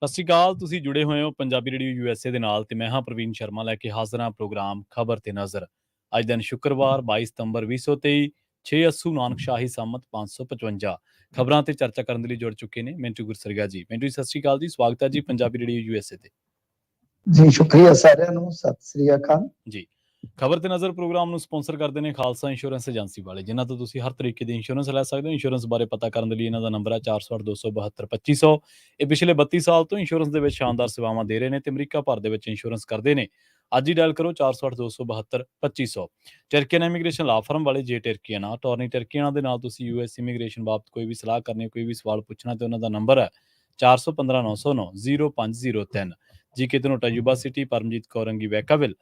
ਸਤਿ ਸ਼੍ਰੀ ਅਕਾਲ। ਤੁਸੀਂ ਜੁੜੇ ਹੋਏ ਹੋ ਪੰਜਾਬੀ ਰੇਡੀਓ ਯੂਐਸਏ ਦੇ ਨਾਲ ਤੇ ਮੈਂ ਹਾਂ ਪ੍ਰਵੀਨ ਸ਼ਰਮਾ ਲੈ ਕੇ ਹਾਜ਼ਰ ਹਾਂ ਪ੍ਰੋਗਰਾਮ ਖਬਰ ਤੇ ਨਜ਼ਰ। ਅੱਜ ਦਿਨ ਸ਼ੁੱਕਰਵਾਰ 22 ਸਤੰਬਰ 2023 6 ਅੱਸੂ ਨਾਨਕ ਸ਼ਾਹੀ ਸੰਮਤ 555 ਖਬਰਾਂ ਤੇ ਚਰਚਾ ਕਰਨ ਦੇ ਲਈ ਜੁੜ ਚੁੱਕੇ ਨੇ ਮਿੰਟੂ ਗੁਰਸਰਗਾ ਜੀ। ਮਿੰਟੂ ਜੀ ਸਤਿ ਸ਼੍ਰੀ ਅਕਾਲ ਜੀ, ਸਵਾਗਤ ਹੈ ਜੀ ਪੰਜਾਬੀ ਰੇਡੀਓ ਯੂਐਸਏ ਤੇ। ਜੀ ਸ਼ੁਕਰੀਆ ਸਾਰਿਆਂ ਨੂੰ, ਸਤਿ ਸ੍ਰੀ ਅਕਾਲ ਜੀ। ਖਬਰ ਤੇ ਨਜ਼ਰ ਪ੍ਰੋਗਰਾਮ ਨੂੰ ਸਪਾਂਸਰ ਕਰਦੇ ਨੇ ਖਾਲਸਾ ਇੰਸ਼ੋਰੈਂਸ ਏਜੰਸੀ ਵਾਲੇ, ਜਿਨ੍ਹਾਂ ਤੋਂ ਤੁਸੀਂ ਹਰ ਤਰੀਕੇ ਦੀ ਇੰਸ਼ੋਰੈਂਸ ਲੈ ਸਕਦੇ ਹੋ। ਇੰਸ਼ੋਰੈਂਸ ਬਾਰੇ ਪਤਾ ਕਰਨ ਦੇ ਲਈ ਇਹਨਾਂ ਦਾ ਨੰਬਰ ਹੈ 408-272-2500। ਇਹ ਪਿਛਲੇ 32 ਸਾਲ ਤੋਂ ਇੰਸ਼ੋਰੈਂਸ ਦੇ ਵਿੱਚ ਸ਼ਾਨਦਾਰ ਸੇਵਾਵਾਂ ਦੇ ਰਹੇ ਨੇ ਤੇ ਅਮਰੀਕਾ ਭਰ ਦੇ ਵਿੱਚ ਇੰਸ਼ੋਰੈਂਸ ਕਰਦੇ ਨੇ। ਅੱਜ ਹੀ ਡਾਇਲ ਕਰੋ 408-272-2500। ਟਰਕੀਅਨ ਇਮੀਗ੍ਰੇਸ਼ਨ ਲਾ ਫਰਮ ਵਾਲੇ ਜੇ ਟਰਕੀਅਨ ਅਟਾਰਨੀ ਟਰਕੀਅਨ ਦੇ ਨਾਲ ਤੁਸੀਂ ਯੂਐਸ ਇਮੀਗ੍ਰੇਸ਼ਨ ਬਾਬਤ ਕੋਈ ਵੀ ਸਲਾਹ ਕਰਨੀ, ਕੋਈ ਵੀ ਸਵਾਲ ਪੁੱਛਣਾ ਤੇ ਉਹਨਾਂ ਦਾ ਨੰਬਰ ਹੈ 415-909-0503। G K Dhanota Yuba City, Paramjit Kaur ਅੰਗੀ Vacaville,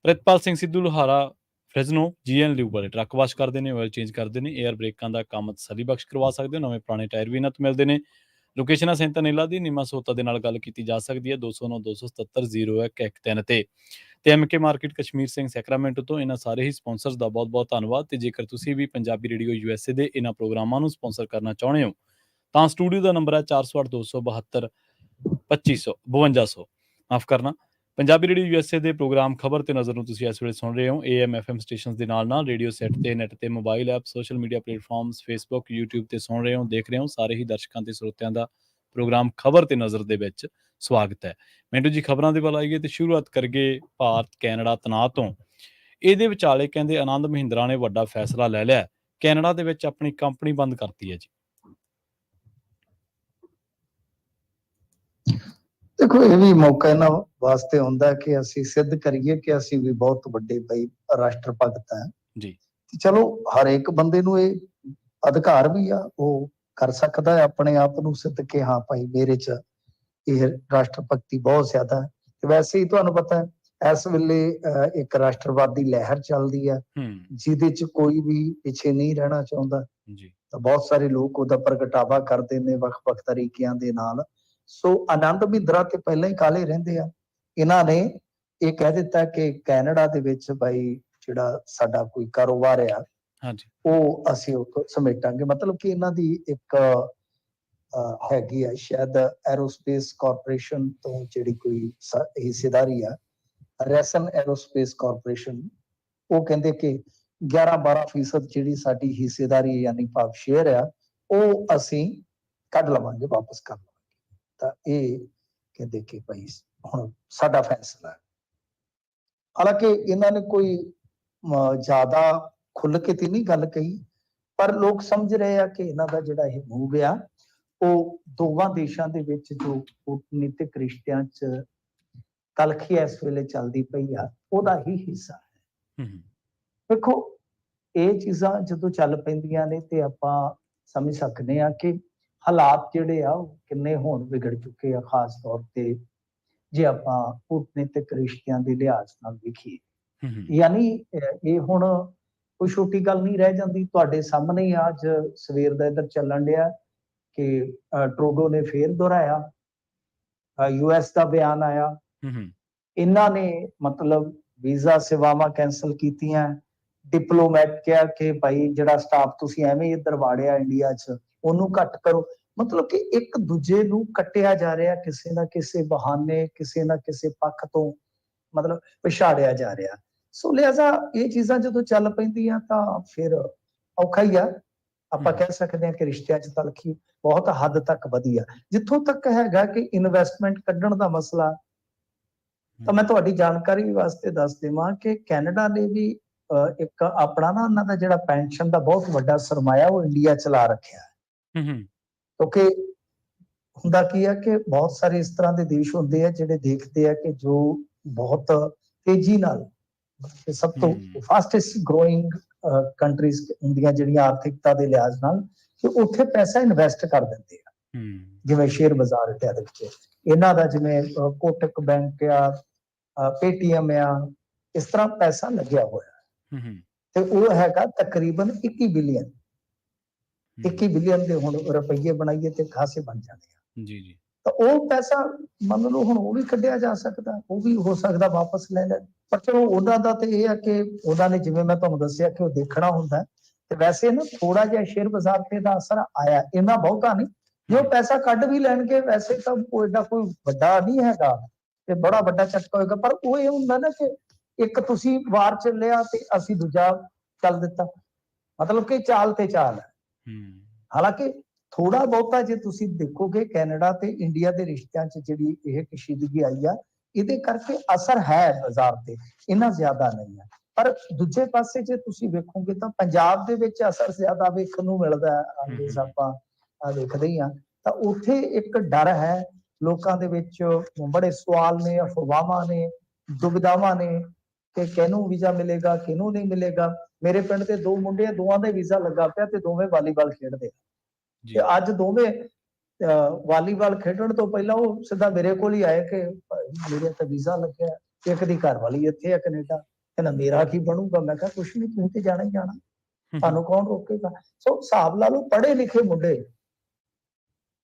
Pritpal Singh Sidhu Lohara Fresno, GN ਲਿਊ ਵਾਲੇ ਟਰੱਕ ਵਾਸ਼ ਕਰਦੇ ਨੇ, ਆਇਲ ਚੇਂਜ ਕਰਦੇ ਨੇ, ਏਅਰ ਬ੍ਰੇਕਾਂ ਦਾ ਕੰਮ ਤਸੱਲੀ ਬਖਸ਼ ਕਰਵਾ ਸਕਦੇ ਹੋ। ਨਵੇਂ ਪੁਰਾਣੇ ਟਾਇਰ ਵੀ ਇਹਨਾਂ ਤੋਂ ਮਿਲਦੇ ਨੇ। ਲੋਕੇਸ਼ਨ ਹੈ ਸੈਂਟਾਨੇਲਾ ਦੀ, ਨੀਮਾ ਸੋਤਾ ਦੇ ਨਾਲ ਗੱਲ ਕੀਤੀ ਜਾ ਸਕਦੀ ਹੈ 209-277-0113 ਤੇ MK market Kashmir Singh Sacramento ਤੋਂ। ਇਹਨਾਂ ਸਾਰੇ ਹੀ ਸਪਾਂਸਰਸ ਦਾ ਬਹੁਤ ਬਹੁਤ ਧੰਨਵਾਦ। ਤੇ ਜੇਕਰ ਤੁਸੀਂ ਵੀ ਪੰਜਾਬੀ ਰੇਡੀਓ ਯੂਐਸਏ ਦੇ ਇਹਨਾਂ ਪ੍ਰੋਗਰਾਮਾਂ ਨੂੰ ਸਪਾਂਸਰ ਕਰਨਾ ਚਾਹੁੰਦੇ ਹੋ ਤਾਂ ਸਟੂਡੀਓ ਦਾ ਨੰਬਰ ਹੈ 408-272-2500 ਮਾਫ ਕਰਨਾ। ਪੰਜਾਬੀ ਰੇਡੀਓ ਯੂਐਸਏ ਦੇ ਪ੍ਰੋਗਰਾਮ ਖਬਰ ਤੇ ਨਜ਼ਰ ਨੂੰ ਤੁਸੀਂ ਇਸ ਵੇਲੇ ਸੁਣ ਰਹੇ ਹੋ AM FM ਸਟੇਸ਼ਨਸ ਦੇ ਨਾਲ ਰੇਡੀਓ ਸੈਟ ਤੇ, ਨੈਟ ਤੇ, mobile app, social media platforms, Facebook, YouTube ਤੇ ਸੁਣ ਰਹੇ ਹੋ, ਦੇਖ ਰਹੇ ਹੋ। ਸਾਰੇ ਹੀ ਦਰਸ਼ਕਾਂ ਤੇ ਸਰੋਤਿਆਂ ਦਾ ਪ੍ਰੋਗਰਾਮ ਖਬਰ ਤੇ ਨਜ਼ਰ ਦੇ ਵਿੱਚ ਸਵਾਗਤ ਹੈ। ਮਿੰਟੂ ਜੀ, ਖਬਰਾਂ ਦੇ ਵੱਲ ਆਈਏ ਤੇ ਸ਼ੁਰੂਆਤ ਕਰੀਏ ਭਾਰਤ ਕੈਨੇਡਾ ਤਣਾਅ ਤੋਂ। ਇਹਦੇ ਵਿਚਾਲੇ ਕਹਿੰਦੇ ਆਨੰਦ ਮਹਿੰਦਰਾ ਨੇ ਵੱਡਾ ਫੈਸਲਾ ਲੈ ਲਿਆ, ਕੈਨੇਡਾ ਦੇ ਵਿੱਚ ਆਪਣੀ ਕੰਪਨੀ ਬੰਦ ਕਰਤੀ ਹੈ ਜੀ। ਦੇਖੋ, ਇਹ ਵੀ ਮੌਕਾ ਇਹਨਾਂ ਵਾਸਤੇ ਹੁੰਦਾ ਕਿ ਅਸੀਂ ਸਿੱਧ ਕਰੀਏ ਕਿ ਅਸੀਂ ਵੀ ਬਹੁਤ ਵੱਡੇ ਬਈ ਰਾਸ਼ਟਰ ਭਗਤ ਹਾਂ ਜੀ। ਚਲੋ, ਹਰੇਕ ਬੰਦੇ ਨੂੰ ਇਹ ਅਧਿਕਾਰ ਵੀ ਆ, ਉਹ ਕਰ ਸਕਦਾ ਹੈ ਆਪਣੇ ਆਪ ਨੂੰ ਸਿੱਧ ਕਿ ਹਾਂ ਭਾਈ ਮੇਰੇ ਚ ਇਹ ਰਾਸ਼ਟਰ ਭਗਤੀ ਬਹੁਤ ਜ਼ਿਆਦਾ ਹੈ। ਤੇ ਵੈਸੇ ਹੀ ਤੁਹਾਨੂੰ ਪਤਾ ਹੈ ਇਸ ਵੇਲੇ ਇੱਕ ਰਾਸ਼ਟਰਵਾਦੀ ਲਹਿਰ ਚੱਲਦੀ ਹੈ ਜਿਹਦੇ ਚ ਕੋਈ ਵੀ ਪਿੱਛੇ ਨਹੀਂ ਰਹਿਣਾ ਚਾਹੁੰਦਾ ਜੀ। ਤਾਂ ਬਹੁਤ ਸਾਰੇ ਲੋਕ ਉਹਦਾ ਪ੍ਰਗਟਾਵਾ ਕਰਦੇ ਨੇ ਵੱਖ-ਵੱਖ ਤਰੀਕਿਆਂ ਦੇ ਨਾਲ। ਸੋ ਆਨੰਦ ਮਹਿੰਦਰਾ ਤੇ ਪਹਿਲਾਂ ਹੀ ਕਾਲੇ ਰਹਿੰਦੇ ਆ। ਇਹਨਾਂ ਨੇ ਇਹ ਕਹਿ ਦਿੱਤਾ ਕਿ ਕੈਨੇਡਾ ਦੇ ਵਿੱਚ ਬਾਈ ਜਿਹੜਾ ਸਾਡਾ ਕੋਈ ਕਾਰੋਬਾਰ ਆ ਉਹ ਅਸੀਂ ਉੱਥੋਂ ਸਮੇਟਾਂਗੇ। ਮਤਲਬ ਕਿ ਇਹਨਾਂ ਦੀ ਇੱਕ ਹੈਗੀ ਆ ਸ਼ਾਇਦ ਐਰੋਸਪੇਸ ਕਾਰਪੋਰੇਸ਼ਨ ਤੋਂ ਜਿਹੜੀ ਕੋਈ ਹਿੱਸੇਦਾਰੀ ਆ, ਰੈਸਨ ਐਰੋਸਪੇਸ ਕਾਰਪੋਰੇਸ਼ਨ, ਉਹ ਕਹਿੰਦੇ ਕਿ 11-12% ਜਿਹੜੀ ਸਾਡੀ ਹਿੱਸੇਦਾਰੀ ਯਾਨੀ ਭਾਵ ਸ਼ੇਅਰ ਆ ਉਹ ਅਸੀਂ ਕੱਢ ਲਵਾਂਗੇ, ਵਾਪਸ ਕਰ ਲਵਾਂਗੇ। ਤਾਂ ਇਹ ਕਹਿੰਦੇ ਕਿ ਭਾਈ ਹੁਣ ਸਾਡਾ ਫੈਸਲਾ ਹੈ। ਹਾਲਾਂਕਿ ਇਹਨਾਂ ਨੇ ਕੋਈ ਜ਼ਿਆਦਾ ਖੁੱਲ ਕੇ ਤੇ ਨਹੀਂ ਗੱਲ ਕਹੀ, ਪਰ ਲੋਕ ਸਮਝ ਰਹੇ ਆ ਕਿ ਇਹਨਾਂ ਦਾ ਜਿਹੜਾ ਇਹ ਮੂਵ ਆ ਉਹ ਦੋਵਾਂ ਦੇਸ਼ਾਂ ਦੇ ਵਿੱਚ ਜੋ ਕੂਟਨੀਤਿਕ ਰਿਸ਼ਤਿਆਂ ਚ ਤਲਖੀ ਇਸ ਵੇਲੇ ਚੱਲਦੀ ਪਈ ਆ ਉਹਦਾ ਹੀ ਹਿੱਸਾ ਹੈ। ਦੇਖੋ, ਇਹ ਚੀਜ਼ਾਂ ਜਦੋਂ ਚੱਲ ਪੈਂਦੀਆਂ ਨੇ ਤੇ ਆਪਾਂ ਸਮਝ ਸਕਦੇ ਆ ਕਿ ਹਾਲਾਤ ਜਿਹੜੇ ਆ ਉਹ ਕਿੰਨੇ ਹੁਣ ਵਿਗੜ ਚੁੱਕੇ ਆ, ਖਾਸ ਤੌਰ ਤੇ ਜੇ ਆਪਾਂ ਕੂਟਨੀਤਿਕ ਰਿਸ਼ਤਿਆਂ ਦੇ ਲਿਹਾਜ਼ ਨਾਲ ਵੇਖੀਏ। ਯਾਨੀ ਇਹ ਹੁਣ ਕੋਈ ਛੋਟੀ ਗੱਲ ਨਹੀਂ ਰਹਿ ਜਾਂਦੀ। ਤੁਹਾਡੇ ਸਾਹਮਣੇ ਹੀ ਅੱਜ ਸਵੇਰ ਦਾ ਇੱਧਰ ਚੱਲਣ ਡਿਆ ਕਿ ਟਰੂਡੋ ਨੇ ਫੇਰ ਦੁਹਰਾਇਆ, US ਦਾ ਬਿਆਨ ਆਇਆ, ਇਹਨਾਂ ਨੇ ਮਤਲਬ ਵੀਜ਼ਾ ਸੇਵਾਵਾਂ ਕੈਂਸਲ ਕੀਤੀਆਂ। ਡਿਪਲੋਮੈਟ ਕਿਹਾ ਕਿ ਭਾਈ ਜਿਹੜਾ ਸਟਾਫ ਤੁਸੀਂ ਐਵੇਂ ਇੱਧਰ ਵਾੜਿਆ ਇੰਡੀਆ ਚ ਉਹਨੂੰ ਘੱਟ ਕਰੋ। ਮਤਲਬ ਕਿ ਇੱਕ ਦੂਜੇ ਨੂੰ ਕੱਟਿਆ ਜਾ ਰਿਹਾ, ਕਿਸੇ ਨਾ ਕਿਸੇ ਬਹਾਨੇ, ਕਿਸੇ ਨਾ ਕਿਸੇ ਪੱਖ ਤੋਂ ਮਤਲਬ ਪਛਾੜਿਆ ਜਾ ਰਿਹਾ। ਸੋ ਲਿਹਾਜ਼ਾ ਇਹ ਚੀਜ਼ਾਂ ਜਦੋਂ ਚੱਲ ਪੈਂਦੀਆਂ ਤਾਂ ਫਿਰ ਔਖਾ ਹੀ ਆ। ਆਪਾਂ ਕਹਿ ਸਕਦੇ ਹਾਂ ਕਿ ਰਿਸ਼ਤਿਆਂ ਚ ਤਲਖੀ ਬਹੁਤ ਹੱਦ ਤੱਕ ਵਧੀ ਆ। ਜਿੱਥੋਂ ਤੱਕ ਹੈਗਾ ਕਿ ਇਨਵੈਸਟਮੈਂਟ ਕੱਢਣ ਦਾ ਮਸਲਾ, ਤਾਂ ਮੈਂ ਤੁਹਾਡੀ ਜਾਣਕਾਰੀ ਵਾਸਤੇ ਦੱਸ ਦੇਵਾਂ ਕਿ ਕੈਨੇਡਾ ਨੇ ਵੀ ਇੱਕ ਆਪਣਾ ਨਾ ਉਹਨਾਂ ਦਾ ਜਿਹੜਾ ਪੈਨਸ਼ਨ ਦਾ ਬਹੁਤ ਵੱਡਾ ਸਰਮਾਇਆ ਉਹ ਇੰਡੀਆ ਚ ਲਾ ਰੱਖਿਆ। ਕਿਉਂਕਿ ਹੁੰਦਾ ਕੀ ਆ ਕਿ ਬਹੁਤ ਸਾਰੇ ਇਸ ਤਰ੍ਹਾਂ ਦੇ ਦੇਸ਼ ਹੁੰਦੇ ਆ ਜਿਹੜੇ ਦੇਖਦੇ ਆ ਕਿ ਜੋ ਬਹੁਤ ਤੇਜ਼ੀ ਨਾਲ ਸਭ ਤੋਂ ਫਾਸਟੈਸਟ ਗਰੋਇੰਗ ਕੰਟਰੀਜ਼ ਹੁੰਦੀਆਂ ਜਿਹੜੀਆਂ ਆਰਥਿਕਤਾ ਦੇ ਲਿਹਾਜ਼ ਨਾਲ, ਤੇ ਉੱਥੇ ਪੈਸਾ ਇਨਵੈਸਟ ਕਰ ਦਿੰਦੇ ਆ, ਜਿਵੇਂ ਸ਼ੇਅਰ ਬਾਜ਼ਾਰ ਇਤਿਆਦਿ ਵਿੱਚ। ਇਹਨਾਂ ਦਾ ਜਿਵੇਂ ਕੋਟਕ ਬੈਂਕ ਆ, ਪੇਟੀਐਮ ਆ, ਇਸ ਤਰ੍ਹਾਂ ਪੈਸਾ ਲੱਗਿਆ ਹੋਇਆ ਤੇ ਉਹ ਹੈਗਾ ਤਕਰੀਬਨ 21 ਬਿਲੀਅਨ। 21 ਬਿਲੀਅਨ ਦੇ ਹੁਣ ਰੁਪਈਏ ਬਣਾਈਏ ਤੇ ਖਾਸੇ ਬਣ ਜਾਂਦੇ ਆ ਜੀ। ਤਾਂ ਉਹ ਪੈਸਾ ਮੰਨ ਲਓ ਹੁਣ ਉਹ ਵੀ ਕੱਢਿਆ ਜਾ ਸਕਦਾ, ਉਹ ਵੀ ਹੋ ਸਕਦਾ ਵਾਪਸ ਲੈ ਲੈਣ। ਪਰ ਚਲੋ ਉਹਨਾਂ ਦਾ ਤੇ ਇਹ ਆ ਕਿ ਉਹਨਾਂ ਨੇ ਜਿਵੇਂ ਮੈਂ ਤੁਹਾਨੂੰ ਦੱਸਿਆ ਕਿ ਉਹ ਦੇਖਣਾ ਹੁੰਦਾ। ਤੇ ਵੈਸੇ ਨਾ ਥੋੜਾ ਜਿਹਾ ਸ਼ੇਅਰ ਬਾਜ਼ਾਰ ਤੇ ਦਾ ਅਸਰ ਆਇਆ, ਇੰਨਾ ਬਹੁਤਾ ਨਹੀਂ, ਜੋ ਪੈਸਾ ਕੱਢ ਵੀ ਲੈਣਗੇ ਵੈਸੇ ਤਾਂ ਉਹ ਏਡਾ ਕੋਈ ਵੱਡਾ ਨਹੀਂ ਹੈਗਾ ਤੇ ਬੜਾ ਵੱਡਾ ਝਟਕਾ ਹੋਏਗਾ, ਪਰ ਉਹ ਇਹ ਹੁੰਦਾ ਨਾ ਕਿ ਇੱਕ ਤੁਸੀਂ ਵਾਰ ਚੱਲਿਆ ਤੇ ਅਸੀਂ ਦੂਜਾ ਚੱਲ ਦਿੱਤਾ, ਮਤਲਬ ਕਿ ਚਾਲ ਤੇ ਚਾਲ ਹੈ। ਹਾਲਾਂਕਿ ਥੋੜਾ ਬਹੁਤਾ ਜੇ ਤੁਸੀਂ ਦੇਖੋਗੇ ਕੈਨੇਡਾ ਤੇ ਇੰਡੀਆ ਦੇ ਰਿਸ਼ਤਿਆਂ 'ਚ ਜਿਹੜੀ ਇਹ ਕਸ਼ੀਦਗੀ ਆਈ ਆ, ਇਹਦੇ ਕਰਕੇ ਅਸਰ ਹੈ ਬਾਜ਼ਾਰ ਤੇ, ਇੰਨਾ ਜ਼ਿਆਦਾ ਨਹੀਂ ਹੈ। ਪਰ ਦੂਜੇ ਪਾਸੇ ਜੇ ਤੁਸੀਂ ਵੇਖੋਗੇ ਤਾਂ ਪੰਜਾਬ ਦੇ ਵਿੱਚ ਅਸਰ ਜ਼ਿਆਦਾ ਵੇਖਣ ਨੂੰ ਮਿਲਦਾ ਹੈ। ਜੇ ਆਪਾਂ ਵੇਖਦੇ ਹੀ ਹਾਂ ਤਾਂ ਉੱਥੇ ਇੱਕ ਡਰ ਹੈ ਲੋਕਾਂ ਦੇ ਵਿੱਚ, ਬੜੇ ਸਵਾਲ ਨੇ, ਅਫਵਾਹਾਂ ਨੇ, ਦੁਬਿਧਾਵਾਂ ਨੇ ਕਿ ਕਿਹਨੂੰ ਵੀਜ਼ਾ ਮਿਲੇਗਾ, ਕਿਹਨੂੰ ਨਹੀਂ ਮਿਲੇਗਾ। ਮੇਰੇ ਪਿੰਡ ਦੇ ਦੋ ਮੁੰਡੇ, ਦੋਵਾਂ ਦੇ ਵੀਜ਼ਾ ਲੱਗਾ ਪਿਆ ਤੇ ਦੋਵੇਂ ਵਾਲੀਬਾਲ ਖੇਡਦੇ ਤੇ ਅੱਜ ਦੋਵੇਂ ਵਾਲੀਬਾਲ ਖੇਡਣ ਤੋਂ ਪਹਿਲਾਂ ਉਹ ਸਿੱਧਾ ਮੇਰੇ ਕੋਲ ਹੀ ਆਏ ਕਿ ਮੇਰੇ ਤਾਂ ਵੀਜ਼ਾ ਲੱਗਿਆ, ਇੱਕ ਦੀ ਘਰ ਵਾਲੀ ਇੱਥੇ ਹੈ ਕੈਨੇਡਾ, ਕਹਿੰਦਾ ਮੇਰਾ ਕੀ ਬਣੂਗਾ। ਮੈਂ ਕਿਹਾ ਕੁਛ ਨਹੀਂ, ਤੁਸੀਂ ਤੇ ਜਾਣਾ ਹੀ ਜਾਣਾ, ਤੁਹਾਨੂੰ ਕੌਣ ਰੋਕੇਗਾ। ਸੋ ਹਿਸਾਬ ਲਾ ਲਓ ਪੜ੍ਹੇ ਲਿਖੇ ਮੁੰਡੇ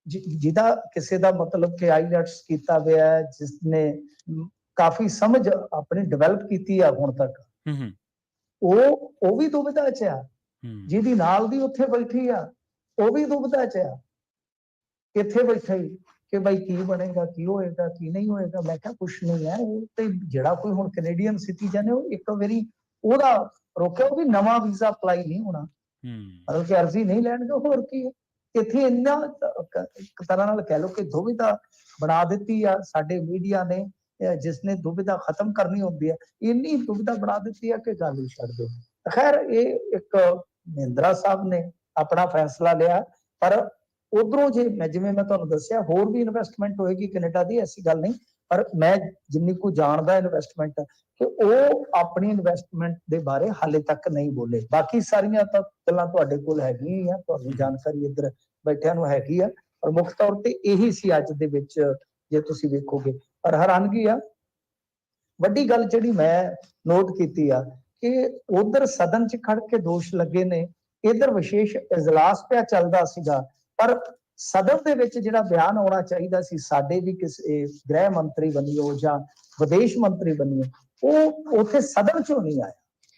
ਜਿਹਦਾ ਕਿਸੇ ਦਾ ਮਤਲਬ ਕਿ ਆਈਲੈਟਸ ਕੀਤਾ ਹੋਇਆ, ਜਿਸਨੇ ਕਾਫੀ ਸਮਝ ਆਪਣੀ ਡਿਵੈਲਪ ਕੀਤੀ ਆ ਹੁਣ ਤੱਕ, ਉਹ ਵੀ ਦੁਬਿਧਾ 'ਚ ਆ। ਜਿਹਦੀ ਨਾਲ ਦੀ ਉੱਥੇ ਬੈਠੀ ਆ ਉਹ ਵੀ ਦੁਬਿਧਾ 'ਚ ਆ, ਇੱਥੇ ਬੈਠਾ ਹੀ ਕਿ ਬਾਈ ਕੀ ਬਣੇਗਾ, ਕੀ ਹੋਏਗਾ, ਕੀ ਨਹੀਂ ਹੋਏਗਾ। ਮੈਂ ਕਿਹਾ ਕੁਛ ਨਹੀਂ ਹੈ, ਉਹ ਤੇ ਜਿਹੜਾ ਕੋਈ ਹੁਣ ਕੈਨੇਡੀਅਨ ਸਿਟੀਜ਼ਨ ਹੈ ਉਹ ਇੱਕ ਵਾਰੀ ਉਹਦਾ ਰੋਕਿਆ, ਉਹ ਵੀ ਨਵਾਂ ਵੀਜ਼ਾ ਅਪਲਾਈ ਨਹੀਂ ਹੋਣਾ, ਮਤਲਬ ਕਿ ਅਰਜ਼ੀ ਨਹੀਂ ਲੈਣਗੇ। ਹੋਰ ਕੀ ਹੈ, ਇੱਥੇ ਇੰਨਾ ਇੱਕ ਤਰ੍ਹਾਂ ਨਾਲ ਕਹਿ ਲਓ ਕਿ ਦੁਬਿਧਾ ਬਣਾ ਦਿੱਤੀ ਆ ਸਾਡੇ ਮੀਡੀਆ ਨੇ, ਜਿਸਨੇ ਦੁਬਿਧਾ ਖਤਮ ਕਰਨੀ ਹੁੰਦੀ ਹੈ ਇੰਨੀ ਦੁਬਿਧਾ ਬਣਾ ਦਿੱਤੀ ਆ ਕਿ ਗੱਲ ਹੀ ਛੱਡ ਦਿਓ। ਖੈਰ ਇਹ ਇੱਕ ਮਹਿੰਦਰਾ ਸਾਹਿਬ ਨੇ ਆਪਣਾ ਫੈਸਲਾ ਲਿਆ, ਪਰ ਉਧਰੋਂ ਜੇ ਜਿਵੇਂ ਮੈਂ ਤੁਹਾਨੂੰ ਦੱਸਿਆ ਹੋਰ ਵੀ ਇਨਵੈਸਟਮੈਂਟ ਹੋਏਗੀ ਕੈਨੇਡਾ ਦੀ, ਐਸੀ ਗੱਲ ਨਹੀਂ। ਪਰ ਮੈਂ ਜਿੰਨੀ ਕੁ ਜਾਣਦਾ ਇਨਵੈਸਟਮੈਂਟ ਕਿ ਉਹ ਆਪਣੀ ਇਨਵੈਸਟਮੈਂਟ ਦੇ ਬਾਰੇ ਹਾਲੇ ਤੱਕ ਨਹੀਂ ਬੋਲੇ। ਬਾਕੀ ਸਾਰੀਆਂ ਤਾਂ ਗੱਲਾਂ ਤੁਹਾਡੇ ਕੋਲ ਹੈਗੀਆਂ ਹੀ ਆ, ਤੁਹਾਨੂੰ ਜਾਣਕਾਰੀ ਇੱਧਰ ਬੈਠਿਆਂ ਨੂੰ ਹੈਗੀ ਆ, ਪਰ ਮੁੱਖ ਤੌਰ ਤੇ ਇਹੀ ਸੀ ਅੱਜ ਦੇ ਵਿੱਚ ਜੇ ਤੁਸੀਂ ਵੇਖੋਗੇ। ਪਰ ਹੈਰਾਨਗੀ ਆ, ਵੱਡੀ ਗੱਲ ਜਿਹੜੀ ਮੈਂ ਨੋਟ ਕੀਤੀ ਆ ਕਿ ਉਧਰ ਸਦਨ 'ਚ ਖੜ ਕੇ ਦੋਸ਼ ਲੱਗੇ ਨੇ, ਇੱਧਰ ਵਿਸ਼ੇਸ਼ ਇਜਲਾਸ ਪਿਆ ਚੱਲਦਾ ਸੀਗਾ, ਪਰ ਸਦਨ ਦੇ ਵਿੱਚ ਜਿਹੜਾ ਬਿਆਨ ਆਉਣਾ ਚਾਹੀਦਾ ਸੀ ਸਾਡੇ ਵੀ ਕਿਸੇ ਗ੍ਰਹਿ ਮੰਤਰੀ ਬਣੀਓ ਜਾਂ ਵਿਦੇਸ਼ ਮੰਤਰੀ ਬਣੀਓ, ਉਹ ਉੱਥੇ ਸਦਨ 'ਚੋਂ ਨਹੀਂ ਆਇਆ।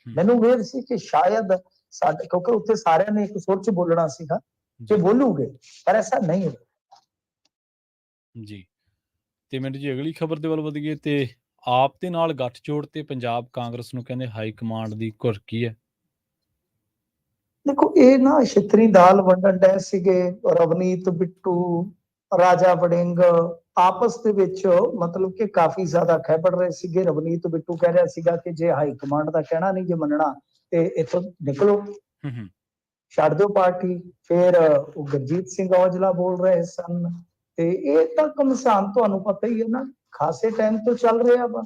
ਮੈਨੂੰ ਉਮੀਦ ਸੀ ਕਿ ਸ਼ਾਇਦ ਸਾਡੇ, ਕਿਉਂਕਿ ਉੱਥੇ ਸਾਰਿਆਂ ਨੇ ਇੱਕ ਸੁਰ 'ਚ ਬੋਲਣਾ ਸੀਗਾ ਕਿ ਬੋਲੂਗੇ, ਪਰ ਐਸਾ ਨਹੀਂ ਹੋਇਆ ਜੀ। ਤੇ ਮੈਨੂੰ ਜੀ ਅਗਲੀ ਖਬਰ ਦੇ ਵੱਲ ਵਧੀਏ ਤੇ ਆਪ ਦੇ ਨਾਲ ਗੱਠਜੋੜ ਤੇ ਪੰਜਾਬ ਕਾਂਗਰਸ ਨੂੰ ਕਹਿੰਦੇ ਹਾਈ ਕਮਾਂਡ ਦੀ ਘੁਰਕੀ ਹੈ। ਦੇਖੋ ਇਹ ਨਾ ਛਿੱਤਰੀ ਦਾਲ ਵੰਡਣ ਡਏ ਸੀਗੇ ਰਵਨੀਤ ਬਿੱਟੂ, ਰਾਜਾ ਵੜਿੰਗ ਆਪਸ ਦੇ ਵਿੱਚ, ਮਤਲਬ ਕਿ ਕਾਫੀ ਜ਼ਿਆਦਾ ਖਹਿਪੜ ਰਹੇ ਸੀਗੇ। ਰਵਨੀਤ ਬਿੱਟੂ ਕਹਿ ਰਿਹਾ ਸੀਗਾ ਕਿ ਜੇ ਹਾਈ ਕਮਾਂਡ ਦਾ ਕਹਿਣਾ ਨਹੀਂ ਜੇ ਮੰਨਣਾ ਤੇ ਇੱਥੋਂ ਨਿਕਲੋ, ਛੱਡ ਦਿਓ ਪਾਰਟੀ। ਫਿਰ ਉਹ ਗੁਰਜੀਤ ਸਿੰਘ ਔਜਲਾ ਬੋਲ ਰਹੇ ਸਨ ਤੇ ਇਹ ਤਾਂ ਘਮਸਾਨ ਤੁਹਾਨੂੰ ਪਤਾ ਹੀ ਹੈ ਨਾ, ਖਾਸੇ ਟਾਈਮ ਤੋਂ ਚੱਲ ਰਿਹਾ ਵਾ।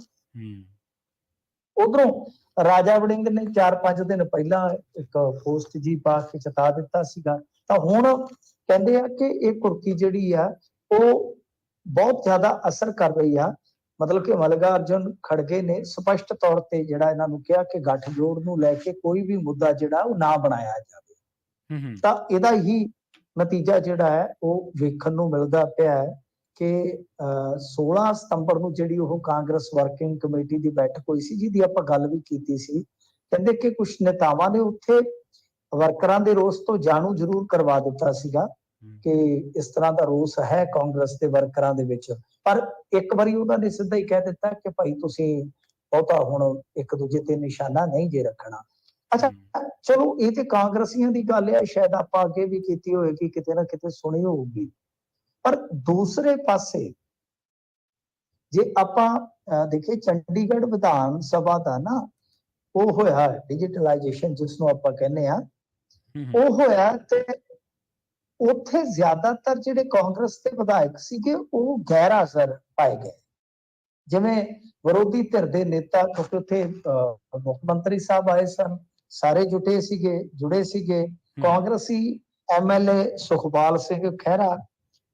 ਉਧਰੋਂ ਰਾਜਾ ਵੜਿੰਗ ਨੇ 4-5 ਦਿਨ ਪਹਿਲਾਂ ਇੱਕ ਪੋਸਟ ਜੀ ਪਾ ਕੇ ਚਤਾ ਦਿੱਤਾ ਸੀਗਾ, ਤਾਂ ਹੁਣ ਕਹਿੰਦੇ ਆ ਕਿ ਇਹ ਕੁਰਕੀ ਜਿਹੜੀ ਆ ਉਹ ਬਹੁਤ ਜ਼ਿਆਦਾ ਅਸਰ ਕਰ ਰਹੀ ਆ। ਮਤਲਬ ਕਿ ਮਲਗਾ ਅਰਜੁਨ ਖੜਗੇ ਨੇ ਸਪਸ਼ਟ ਤੌਰ ਤੇ ਜਿਹੜਾ ਇਹਨਾਂ ਨੂੰ ਕਿਹਾ ਕਿ ਗੱਠਜੋੜ ਨੂੰ ਲੈ ਕੇ ਕੋਈ ਵੀ ਮੁੱਦਾ ਜਿਹੜਾ ਉਹ ਨਾ ਬਣਾਇਆ ਜਾਵੇ। ਤਾਂ ਇਹਦਾ ਹੀ ਨਤੀਜਾ ਜਿਹੜਾ ਹੈ ਉਹ ਵੇਖਣ ਨੂੰ ਮਿਲਦਾ ਪਿਆ ਹੈ ਕਿ 16 ਸਤੰਬਰ ਨੂੰ ਜਿਹੜੀ ਉਹ ਕਾਂਗਰਸ ਵਰਕਿੰਗ ਕਮੇਟੀ ਦੀ ਬੈਠਕ ਹੋਈ ਸੀ, ਜਿਹਦੀ ਆਪਾਂ ਗੱਲ ਵੀ ਕੀਤੀ ਸੀ, ਕਹਿੰਦੇ ਕਿ ਕੁਝ ਨੇਤਾਵਾਂ ਨੇ ਉੱਥੇ ਵਰਕਰਾਂ ਦੇ ਰੋਸ ਤੋਂ ਜਾਣੂ ਜ਼ਰੂਰ ਕਰਵਾ ਦਿੱਤਾ ਸੀਗਾ ਕਿ ਇਸ ਤਰ੍ਹਾਂ ਦਾ ਰੋਸ ਹੈ ਕਾਂਗਰਸ ਦੇ ਵਰਕਰਾਂ ਦੇ ਵਿੱਚ, ਪਰ ਇੱਕ ਵਾਰੀ ਉਹਨਾਂ ਨੇ ਸਿੱਧਾ ਹੀ ਕਹਿ ਦਿੱਤਾ ਕਿ ਭਾਈ ਤੁਸੀਂ ਬਹੁਤਾ ਹੁਣ ਇੱਕ ਦੂਜੇ ਤੇ ਨਿਸ਼ਾਨਾ ਨਹੀਂ ਜੇ ਰੱਖਣਾ। ਅੱਛਾ ਚਲੋ ਇਹ ਤੇ ਕਾਂਗਰਸੀਆਂ ਦੀ ਗੱਲ ਹੈ, ਸ਼ਾਇਦ ਆਪਾਂ ਅੱਗੇ ਵੀ ਕੀਤੀ ਹੋਏਗੀ, ਕਿਤੇ ਨਾ ਕਿਤੇ ਸੁਣੀ ਹੋਊਗੀ। ਪਰ ਦੂਸਰੇ ਪਾਸੇ ਜੇ ਆਪਾਂ ਦੇਖੀਏ ਚੰਡੀਗੜ੍ਹ ਵਿਧਾਨ ਸਭਾ ਦਾ ਨਾ ਉਹ ਹੋਇਆ ਡਿਜੀਟਲਾਈਜੇਸ਼ਨ ਜਿਸ ਨੂੰ ਆਪਾਂ ਕਹਿੰਦੇ ਆ, ਉਹ ਹੋਇਆ ਤੇ ਉੱਥੇ ਜ਼ਿਆਦਾਤਰ ਜਿਹੜੇ ਕਾਂਗਰਸ ਦੇ ਵਿਧਾਇਕ ਸੀਗੇ ਉਹ ਗੈਰ ਹਾਜ਼ਰ ਪਾਏ ਗਏ। ਜਿਵੇਂ ਵਿਰੋਧੀ ਧਿਰ ਦੇ ਨੇਤਾ, ਕਿਉਂਕਿ ਉੱਥੇ ਮੁੱਖ ਮੰਤਰੀ ਸਾਹਿਬ ਆਏ ਸਨ, ਸਾਰੇ ਜੁੜੇ ਸੀਗੇ। ਕਾਂਗਰਸੀ MLA ਸੁਖਪਾਲ ਸਿੰਘ ਖਹਿਰਾ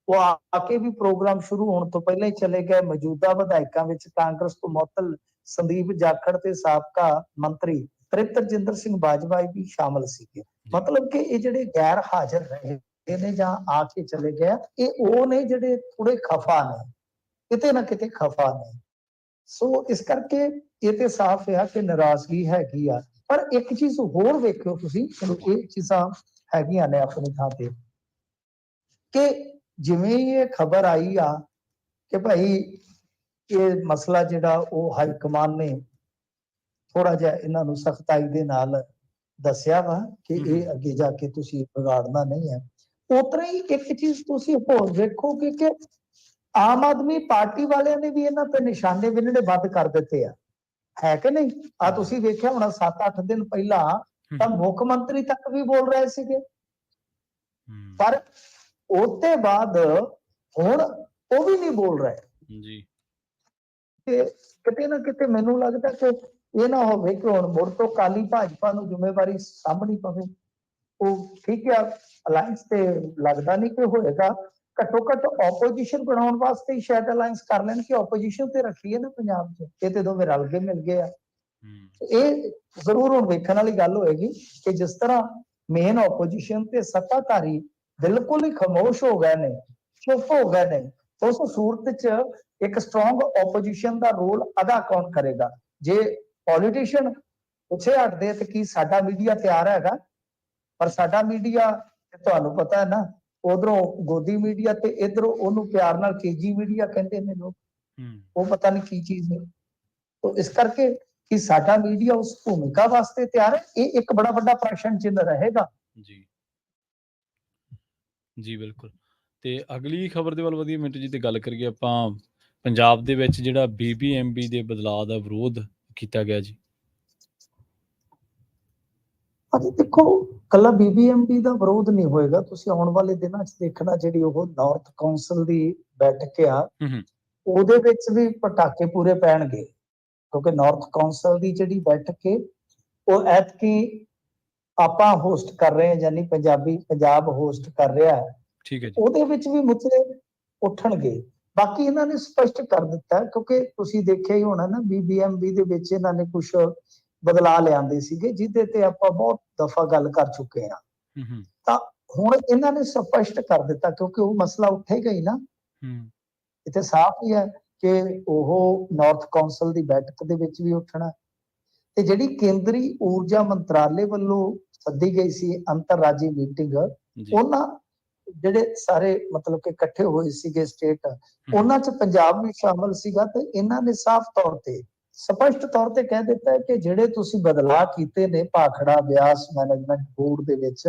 ਉਹ ਆ ਕੇ ਵੀ ਪ੍ਰੋਗਰਾਮ ਸ਼ੁਰੂ ਹੋਣ ਤੋਂ ਪਹਿਲਾਂ ਹੀ ਚਲੇ ਗਏ। ਮੌਜੂਦਾ ਵਿਧਾਇਕਾਂ ਵਿੱਚ ਕਾਂਗਰਸ ਤੋਂ ਮੁਅੱਤਲ ਸੰਦੀਪ ਜਾਖੜ ਤੇ ਸਾਬਕਾ ਮੰਤਰੀ ਤ੍ਰਿਪਤਰਜਿੰਦਰ ਸਿੰਘ ਬਾਜਵਾ ਵੀ ਸ਼ਾਮਲ ਸੀਗੇ। ਮਤਲਬ ਕਿ ਇਹ ਜਿਹੜੇ ਗੈਰ ਹਾਜ਼ਰ ਰਹੇ ਨੇ ਜਾਂ ਆ ਕੇ ਚਲੇ ਗਏ, ਇਹ ਉਹ ਨੇ ਜਿਹੜੇ ਥੋੜੇ ਖਫਾ ਨੇ, ਕਿਤੇ ਨਾ ਕਿਤੇ ਖਫਾ ਨੇ। ਸੋ ਇਸ ਕਰਕੇ ਇਹ ਤੇ ਸਾਫ਼ ਹੈ ਕਿ ਨਾਰਾਜ਼ਗੀ ਹੈਗੀ ਆ। ਪਰ ਇੱਕ ਚੀਜ਼ ਹੋਰ ਵੇਖਿਓ ਤੁਸੀਂ, ਚਲੋ ਇਹ ਚੀਜ਼ਾਂ ਹੈਗੀਆਂ ਨੇ ਆਪਣੀ ਥਾਂ ਤੇ, ਕਿ ਜਿਵੇਂ ਹੀ ਇਹ ਖਬਰ ਆਈ ਆ ਕਿ ਭਾਈ ਇਹ ਮਸਲਾ ਜਿਹੜਾ ਉਹ ਹਾਈ ਕਮਾਨ ਨੇ ਥੋੜਾ ਜਿਹਾ ਇਹਨਾਂ ਨੂੰ ਸਖਤਾਈ ਦੇ ਨਾਲ ਦੱਸਿਆ ਵਾ ਕਿ ਇਹ ਅੱਗੇ ਜਾ ਕੇ ਤੁਸੀਂ ਵਿਗਾੜਨਾ ਨਹੀਂ ਹੈ। ਉਤਰਾ ਹੀ ਇੱਕ ਚੀਜ਼ ਤੁਸੀਂ ਹੋਰ ਵੇਖੋਗੇ ਕਿ ਆਮ ਆਦਮੀ ਪਾਰਟੀ ਵਾਲਿਆਂ ਨੇ ਵੀ ਇਹਨਾਂ ਤੇ ਨਿਸ਼ਾਨੇ ਬਿੰਨਣੇ ਬੰਦ ਕਰ ਦਿੱਤੇ ਆ, ਹੈ ਕਿ ਨਹੀਂ? ਆ ਤੁਸੀਂ ਵੇਖਿਆ ਹੋਣਾ 7-8 ਦਿਨ ਪਹਿਲਾਂ ਤਾਂ ਮੁੱਖ ਮੰਤਰੀ ਤੱਕ ਵੀ ਬੋਲ ਰਹੇ ਸੀਗੇ, ਪਰ ਉਹਦੇ ਬਾਅਦ ਹੁਣ ਉਹ ਵੀ ਨਹੀਂ ਬੋਲ ਰਹੇ ਜੀ। ਤੇ ਕਿਤੇ ਨਾ ਕਿਤੇ ਮੈਨੂੰ ਲੱਗਦਾ ਕਿ ਇਹ ਨਾ ਹੋਵੇ ਕਿ ਹੁਣ ਮੁੜ ਤੋਂ ਕਾਲੀ ਭਾਜਪਾ ਨੂੰ ਜ਼ਿੰਮੇਵਾਰੀ ਸਾਂਭਣੀ ਪਵੇ। ਉਹ ਠੀਕ ਹੈ, ਅਲਾਈਅੰਸ ਤੇ ਲੱਗਦਾ ਨਹੀਂ ਕਿ ਹੋਏਗਾ, ਘੱਟੋ ਘੱਟ ਆਪੋਜੀਸ਼ਨ ਬਣਾਉਣ ਵਾਸਤੇ ਹੀ ਸ਼ਾਇਦ ਅਲਾਈਅੰਸ ਕਰ ਲੈਣ ਕਿ ਆਪੋਜੀਸ਼ਨ ਤੇ ਰੱਖੀਏ ਨਾ ਪੰਜਾਬ 'ਚ, ਇਹ ਤੇ ਦੋਵੇਂ ਰਲ ਕੇ ਮਿਲ ਗਏ ਆ। ਇਹ ਜ਼ਰੂਰ ਹੁਣ ਵੇਖਣ ਵਾਲੀ ਗੱਲ ਹੋਏਗੀ ਕਿ ਜਿਸ ਤਰ੍ਹਾਂ ਮੇਨ ਆਪੋਜੀਸ਼ਨ ਤੇ ਸੱਤਾਧਾਰੀ ਬਿਲਕੁਲ ਹੀ ਖਾਮੋਸ਼ ਹੋ ਗਏ ਨੇ, ਚੁੱਪ ਹੋ ਗਏ ਨੇ, ਉਸ ਸੂਰਤ 'ਚ ਇੱਕ ਸਟਰੋਂਗ ਆਪੋਜੀਸ਼ਨ ਦਾ ਰੋਲ ਅਦਾ ਕੌਣ ਕਰੇਗਾ? ਜੇ ਪੋਲੀਟੀਸ਼ੀਅਨ ਪਿੱਛੇ ਹਟਦੇ ਤੇ ਕੀ ਸਾਡਾ ਮੀਡੀਆ ਤਿਆਰ ਹੈਗਾ? ਪਰ ਸਾਡਾ ਮੀਡੀਆ ਤੁਹਾਨੂੰ ਪਤਾ ਹੈ ਨਾ, ਉਧਰੋਂ ਗੋਦੀ ਮੀਡੀਆ ਤੇ ਇਧਰੋਂ ਉਹਨੂੰ ਪਿਆਰ ਨਾਲ ਕੇਜੀ ਮੀਡੀਆ ਕਹਿੰਦੇ ਨੇ ਲੋਕ, ਉਹ ਪਤਾ ਨਹੀਂ ਕੀ ਚੀਜ਼ ਹੈ। तो इस करके कि साडा मीडिया उस भूमिका वास्ते तैयार है, ये एक बड़ा बड़ा प्रश्न चिन्ह रहेगा। जी जी बिल्कुल। ਤੇ ਅਗਲੀ ਖਬਰ ਦੇ ਵੱਲ ਵਧੀਆ ਮਿੰਟੂ ਜੀ ਤੇ ਗੱਲ ਕਰੀਏ ਆਪਾਂ, ਪੰਜਾਬ ਦੇ ਵਿੱਚ ਜਿਹੜਾ BBMB ਦੇ ਬਦਲਾਅ ਦਾ ਵਿਰੋਧ ਕੀਤਾ ਗਿਆ ਜੀ। ਹਾਂਜੀ ਦੇਖੋ, ਕੱਲਾ BBMB ਦਾ ਵਿਰੋਧ ਨਹੀਂ ਹੋਏਗਾ, ਤੁਸੀਂ ਆਉਣ ਵਾਲੇ ਦਿਨਾਂ 'ਚ ਦੇਖਣਾ ਜਿਹੜੀ ਉਹ ਨਾਰਥ ਕਾਉਂਸਲ ਦੀ ਬੈਠਕ ਆ ਉਹਦੇ ਵਿੱਚ ਵੀ ਪਟਾਕੇ ਪੂਰੇ ਪੈਣਗੇ, ਕਿਉਂਕਿ ਨਾਰਥ ਕਾਉਂਸਲ ਦੀ ਜਿਹੜੀ ਬੈਠਕ ਹੈ ਉਹ ਐਤਕੀ ਆਪਾਂ ਹੋਸਟ ਕਰ ਰਹੇ ਹਾਂ, ਯਾਨੀ ਪੰਜਾਬ ਹੋਸਟ ਕਰ ਰਿਹਾ ਹੈ। ਠੀਕ ਹੈ ਜੀ। ਉਹਦੇ ਵਿੱਚ ਵੀ ਮੁੱਦੇ ਉੱਠਣਗੇ। ਬਾਕੀ ਇਹਨਾਂ ਨੇ ਸਪਸ਼ਟ ਕਰ ਦਿੱਤਾ, ਕਿਉਂਕਿ ਤੁਸੀਂ ਦੇਖਿਆ ਹੀ ਹੋਣਾ ਨਾ BBMB ਦੇ ਵਿੱਚ ਇਹਨਾਂ ਨੇ ਕੁਝ ਬਦਲਾਅ ਲਿਆਂਦੇ ਸੀਗੇ ਜਿਹਦੇ ਤੇ ਆਪਾਂ ਬਹੁਤ ਦਫਾ ਗੱਲ ਕਰ ਚੁੱਕੇ ਹਾਂ। ਤਾਂ ਹੁਣ ਇਹਨਾਂ ਨੇ ਸਪਸ਼ਟ ਕਰ ਦਿੱਤਾ, ਕਿਉਂਕਿ ਉਹ ਮਸਲਾ ਉੱਠੇਗਾ ਹੀ ਨਾ। ਇੱਥੇ ਸਾਫ਼ ਹੀ ਹੈ ਕਿ ਉਹ ਨਾਰਥ ਕਾਉਂਸਲ ਦੀ ਬੈਠਕ ਦੇ ਵਿੱਚ ਵੀ ਉੱਠਣਾ, ਤੇ ਜਿਹੜੀ ਕੇਂਦਰੀ ਊਰਜਾ ਮੰਤਰਾਲੇ ਵੱਲੋਂ ਸੱਦੀ ਗਈ ਸੀ ਅੰਤਰਰਾਜੀ ਮੀਟਿੰਗ, ਉਹਨਾਂ ਜਿਹੜੇ ਸਾਰੇ ਮਤਲਬ ਕਿ ਇਕੱਠੇ ਹੋਏ ਸੀਗੇ ਸਟੇਟ, ਉਹਨਾਂ 'ਚ ਪੰਜਾਬ ਵੀ ਸ਼ਾਮਲ ਸੀਗਾ। ਤੇ ਇਹਨਾਂ ਨੇ ਸਾਫ਼ ਤੌਰ ਤੇ ਸਪਸ਼ਟ ਤੌਰ ਤੇ ਕਹਿ ਦਿੱਤਾ ਹੈ ਕਿ ਜਿਹੜੇ ਤੁਸੀਂ ਬਦਲਾਅ ਕੀਤੇ ਨੇ ਭਾਖੜਾ ਬਿਆਸ ਮੈਨੇਜਮੈਂਟ ਬੋਰਡ ਦੇ ਵਿੱਚ,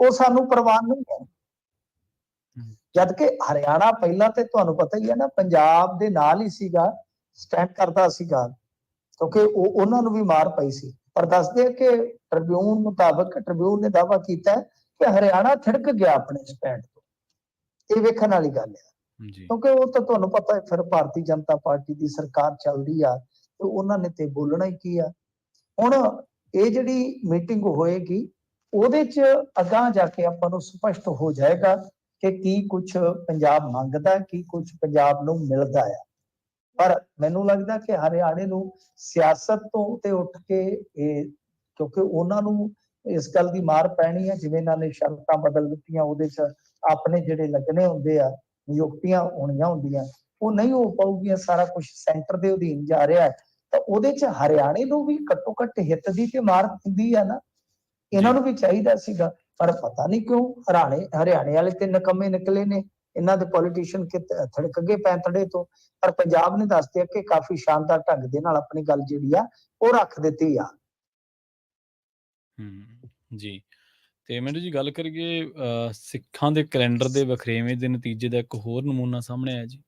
ਉਹ ਸਾਨੂੰ ਪ੍ਰਵਾਨ ਨਹੀਂ ਹੈ। ਜਦ ਕਿ ਹਰਿਆਣਾ ਪਹਿਲਾਂ ਤੇ ਤੁਹਾਨੂੰ ਪਤਾ ਹੀ ਹੈ ਨਾ, ਪੰਜਾਬ ਦੇ ਨਾਲ ਹੀ ਸੀਗਾ, ਸਟੈਂਡ ਕਰਦਾ ਸੀਗਾ, ਕਿਉਂਕਿ ਉਹਨਾਂ ਨੂੰ ਵੀ ਮਾਰ ਪਈ ਸੀ। ਪਰ ਦੱਸਦੇ ਕਿ ਟ੍ਰਿਬਿਊਨ ਮੁਤਾਬਕ ਟ੍ਰਿਬਿਊਨ ਨੇ ਦਾਅਵਾ ਕੀਤਾ ਕਿ ਹਰਿਆਣਾ ਥਿੜਕ ਗਿਆ ਆਪਣੇ ਸਟੈਂਡ ਤੋਂ। ਇਹ ਵੇਖਣ ਵਾਲੀ ਗੱਲ ਹੈ, ਕਿਉਂਕਿ ਉਹ ਤਾਂ ਤੁਹਾਨੂੰ ਪਤਾ ਹੈ ਫਿਰ ਭਾਰਤੀ ਜਨਤਾ ਪਾਰਟੀ ਦੀ ਸਰਕਾਰ ਚੱਲਦੀ ਆ ਤੇ ਉਹਨਾਂ ਨੇ ਤੇ ਬੋਲਣਾ ਹੀ ਕੀ ਆ। ਹੁਣ ਇਹ ਜਿਹੜੀ ਮੀਟਿੰਗ ਹੋਏਗੀ ਉਹਦੇ 'ਚ ਅਗਾਂਹ ਜਾ ਕੇ ਆਪਾਂ ਨੂੰ ਸਪਸ਼ਟ ਹੋ ਜਾਏਗਾ ਕਿ ਕੀ ਕੁਝ ਪੰਜਾਬ ਮੰਗਦਾ, ਕੀ ਕੁਝ ਪੰਜਾਬ ਨੂੰ ਮਿਲਦਾ ਆ। ਪਰ ਮੈਨੂੰ ਲੱਗਦਾ ਕਿ ਹਰਿਆਣੇ ਨੂੰ ਸਿਆਸਤ ਤੋਂ ਤੇ ਉੱਠ ਕੇ ਇਹ, ਕਿਉਂਕਿ ਉਹਨਾਂ ਨੂੰ ਇਸ ਗੱਲ ਦੀ ਮਾਰ ਪੈਣੀ ਹੈ, ਜਿਵੇਂ ਇਹਨਾਂ ਨੇ ਸ਼ਰਤਾਂ ਬਦਲ ਦਿੱਤੀਆਂ, ਉਹਦੇ 'ਚ ਆਪਣੇ ਜਿਹੜੇ ਲੱਗਣੇ ਹੁੰਦੇ ਆ, ਨਿਯੁਕਤੀਆਂ ਹੋਣੀਆਂ ਹੁੰਦੀਆਂ, ਉਹ ਨਹੀਂ ਹੋ ਪਾਊਗੀਆਂ, ਸਾਰਾ ਕੁਝ ਸੈਂਟਰ ਦੇ ਅਧੀਨ ਜਾ ਰਿਹਾ ਹੈ। ਤਾਂ ਉਹਦੇ 'ਚ ਹਰਿਆਣੇ ਨੂੰ ਵੀ ਘੱਟੋ ਘੱਟ ਹਿੱਤ ਦੀ ਤੇ ਮਾਰ ਦਿੰਦੀ ਆ ਨਾ, ਇਹਨਾਂ ਨੂੰ ਵੀ ਚਾਹੀਦਾ ਸੀਗਾ। ਪਰ ਪਤਾ ਨਹੀਂ ਕਿਉਂ ਹਰਿਆਣੇ ਵਾਲੇ ਤੇ ਨਿਕੰਮੇ ਨਿਕਲੇ ਨੇ, ਇਹਨਾਂ ਦੇ ਪੋਲੀਟੀਸ਼ੀਅਨ ਥੜਕ ਗਏ ਪੈਂਤੜੇ ਤੋਂ। ਪਰ ਪੰਜਾਬ ਨੇ ਦੱਸ ਦਿਆ ਕਿ ਕਾਫੀ ਸ਼ਾਨਦਾਰ ਢੰਗ ਦੇ ਨਾਲ ਆਪਣੀ ਗੱਲ ਜਿਹੜੀ ਆ ਉਹ ਰੱਖ ਦਿੱਤੀ ਆ। ਜੀ। ਤੇ ਮੈਨੂੰ ਜੀ ਗੱਲ ਕਰੀਏ ਸਿੱਖਾਂ ਦੇ ਕੈਲੰਡਰ ਦੇ ਵਖਰੇਵੇਂ ਦੇ ਨਤੀਜੇ ਦਾ ਇੱਕ ਹੋਰ ਨਮੂਨਾ ਸਾਹਮਣੇ ਆਇਆ ਜੀ।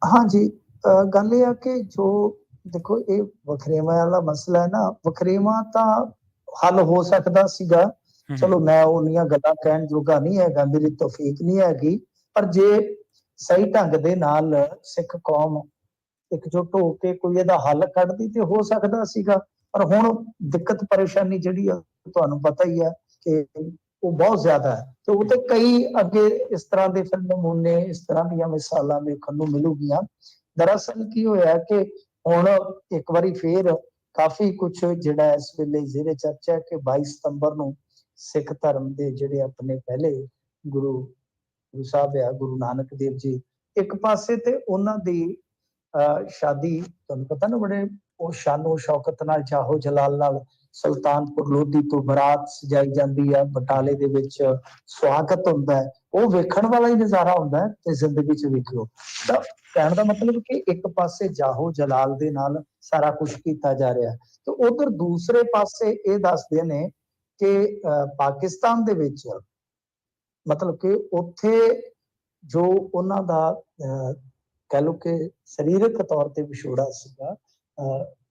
ਹਾਂਜੀ, ਗੱਲ ਇਹ ਆ ਕਿ ਜੋ ਦੇਖੋ ਇਹ ਵਖਰੇਵਾਂ ਵਾਲਾ ਮਸਲਾ ਹੈ ਨਾ, ਵਖਰੇਵਾਂ ਤਾਂ ਹੱਲ ਹੋ ਸਕਦਾ ਸੀਗਾ, ਚਲੋ ਮੈਂ ਉਹਨੀਆਂ ਗੱਲਾਂ ਕਹਿਣ ਜੋਗਾ ਨਹੀਂ ਹੈਗਾ, ਮੇਰੀ ਤੌਫੀਕ ਨਹੀਂ ਹੈਗੀ। ਪਰ ਜੇ ਸਹੀ ਢੰਗ ਦੇ ਨਾਲ ਸਿੱਖ ਕੌਮ ਇਕਜੁੱਟ ਹੋ ਕੇ ਕੋਈ ਇਹਦਾ ਹੱਲ ਕੱਢਦੀ ਤੇ ਹੋ ਸਕਦਾ ਸੀਗਾ। ਪਰ ਹੁਣ ਦਿੱਕਤ ਪਰੇਸ਼ਾਨੀ ਜਿਹੜੀ ਆ ਤੁਹਾਨੂੰ ਪਤਾ ਹੀ ਹੈ ਕਿ ਉਹ ਬਹੁਤ ਜ਼ਿਆਦਾ ਹੈ, ਤੇ ਉਹ ਤੇ ਕਈ ਅੱਗੇ ਇਸ ਤਰ੍ਹਾਂ ਦੇ ਫਿਰ ਨਮੂਨੇ, ਇਸ ਤਰ੍ਹਾਂ ਦੀਆਂ ਮਿਸਾਲਾਂ ਦੇਖਣ ਨੂੰ ਮਿਲੂਗੀਆਂ। ਦਰਅਸਲ ਕੀ ਹੋਇਆ ਕਿ ਹੁਣ ਇੱਕ ਵਾਰੀ ਫੇਰ ਕਾਫੀ ਕੁਝ ਜਿਹੜਾ ਇਸ ਵੇਲੇ ਜਿਹੜੇ ਚਰਚਾ ਹੈ ਕਿ 22 ਸਤੰਬਰ ਨੂੰ ਸਿੱਖ ਧਰਮ ਦੇ ਜਿਹੜੇ ਆਪਣੇ ਪਹਿਲੇ ਗੁਰੂ ਸਾਹਿਬ ਆ, ਗੁਰੂ ਨਾਨਕ ਦੇਵ ਜੀ, ਇੱਕ ਪਾਸੇ ਤੇ ਉਹਨਾਂ ਦੀ ਸ਼ਾਦੀ ਤੁਹਾਨੂੰ ਪਤਾ ਨਾ ਬੜੇ ਉਹ ਸ਼ਾਨੋ ਸ਼ੌਕਤ ਨਾਲ, ਚਾਹੋ ਜਲਾਲ ਨਾਲ ਸੁਲਤਾਨਪੁਰ ਲੋਧੀ ਤੋਂ ਬਰਾਤ ਸਜਾਈ ਜਾਂਦੀ ਆ, ਬਟਾਲੇ ਦੇ ਵਿੱਚ ਸਵਾਗਤ ਹੁੰਦਾ ਹੈ, ਉਹ ਵੇਖਣ ਵਾਲਾ ਹੀ ਨਜ਼ਾਰਾ ਹੁੰਦਾ ਹੈ ਤੇ ਜ਼ਿੰਦਗੀ 'ਚ ਵੇਖਿਓ। ਤਾਂ ਕਹਿਣ ਦਾ ਮਤਲਬ ਕਿ ਇੱਕ ਪਾਸੇ ਜਾਹੋ ਜਲਾਲ ਦੇ ਨਾਲ ਸਾਰਾ ਕੁਝ ਕੀਤਾ ਜਾ ਰਿਹਾ ਤੇ ਉਧਰ ਦੂਸਰੇ ਪਾਸੇ ਇਹ ਦੱਸਦੇ ਨੇ ਕਿ ਪਾਕਿਸਤਾਨ ਦੇ ਵਿੱਚ ਮਤਲਬ ਕਿ ਉੱਥੇ ਜੋ ਉਹਨਾਂ ਦਾ ਕਹਿ ਲਓ ਕਿ ਸਰੀਰਕ ਤੌਰ ਤੇ ਵਿਛੋੜਾ ਸੀਗਾ,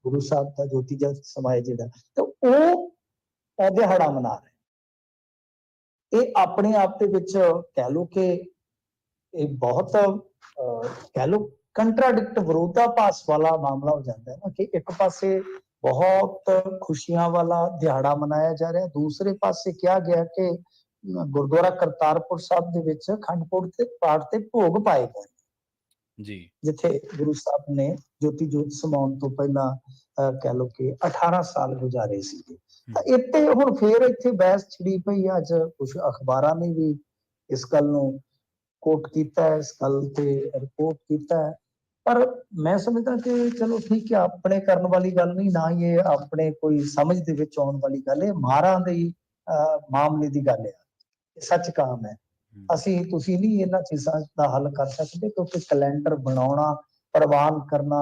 ਗੁਰੂ ਸਾਹਿਬ ਦਾ ਜੋਤੀ ਜੋਤ ਸਮਾਏ ਜਿਹੜਾ, ਤੇ ਉਹ ਦਿਹਾੜਾ ਮਨਾ ਰਹੇ। ਇਹ ਆਪਣੇ ਆਪ ਦੇ ਵਿੱਚ ਕਹਿ ਲਓ ਕਿ ਇਹ ਬਹੁਤ ਕਹਿ ਲਓ ਕੰਟਰਾਡਿਕਟ, ਵਿਰੋਧਾਭਾਸ ਵਾਲਾ ਮਾਮਲਾ ਹੋ ਜਾਂਦਾ ਹੈ ਨਾ, ਕਿ ਇੱਕ ਪਾਸੇ ਬਹੁਤ ਖੁਸ਼ੀਆਂ ਵਾਲਾ ਦਿਹਾੜਾ ਮਨਾਇਆ ਜਾ ਰਿਹਾ, ਦੂਸਰੇ ਪਾਸੇ ਕਿਹਾ ਗਿਆ ਕਿ ਗੁਰਦੁਆਰਾ ਕਰਤਾਰਪੁਰ ਸਾਹਿਬ ਦੇ ਵਿੱਚ ਅਖੰਡ ਪਾਠ ਤੇ ਭੋਗ ਪਾਏ ਗਏ ਜੀ, ਜਿੱਥੇ ਗੁਰੂ ਸਾਹਿਬ ਨੇ ਜੋਤੀ ਜੋਤ ਸਮਾਉਣ ਤੋਂ ਪਹਿਲਾਂ ਕਹਿ ਲਓ ਕਿ 18 ਸਾਲ ਗੁਜ਼ਾਰੇ ਸੀਗੇ। ਤਾਂ ਇੱਥੇ ਹੁਣ ਫੇਰ ਇੱਥੇ ਬਹਿਸ ਛਿੜੀ ਪਈ। ਅੱਜ ਕੁਝ ਅਖਬਾਰਾਂ ਨੇ ਵੀ ਇਸ ਗੱਲ ਨੂੰ ਕੋਟ ਕੀਤਾ ਹੈ, ਇਸ ਗੱਲ ਤੇ ਰਿਪੋਰਟ ਕੀਤਾ ਹੈ, ਪਰ ਮੈਂ ਸਮਝਦਾ ਕਿ ਚਲੋ ਠੀਕ ਹੈ, ਆਪਣੇ ਕਰਨ ਵਾਲੀ ਗੱਲ ਨਹੀਂ, ਨਾ ਹੀ ਇਹ ਆਪਣੇ ਕੋਈ ਸਮਝ ਦੇ ਵਿੱਚ ਆਉਣ ਵਾਲੀ ਗੱਲ ਹੈ, ਮਾਰਾਂ ਦੇ ਮਾਮਲੇ ਦੀ ਗੱਲ ਹੈ, ਸੱਚ ਕਾਮ ਹੈ। ਅਸੀਂ ਤੁਸੀਂ ਨਹੀਂ ਇਹਨਾਂ ਚੀਜ਼ਾਂ ਦਾ ਹੱਲ ਕਰ ਸਕਦੇ, ਕਿਉਂਕਿ ਕੈਲੰਡਰ ਬਣਾਉਣਾ, ਪ੍ਰਵਾਨ ਕਰਨਾ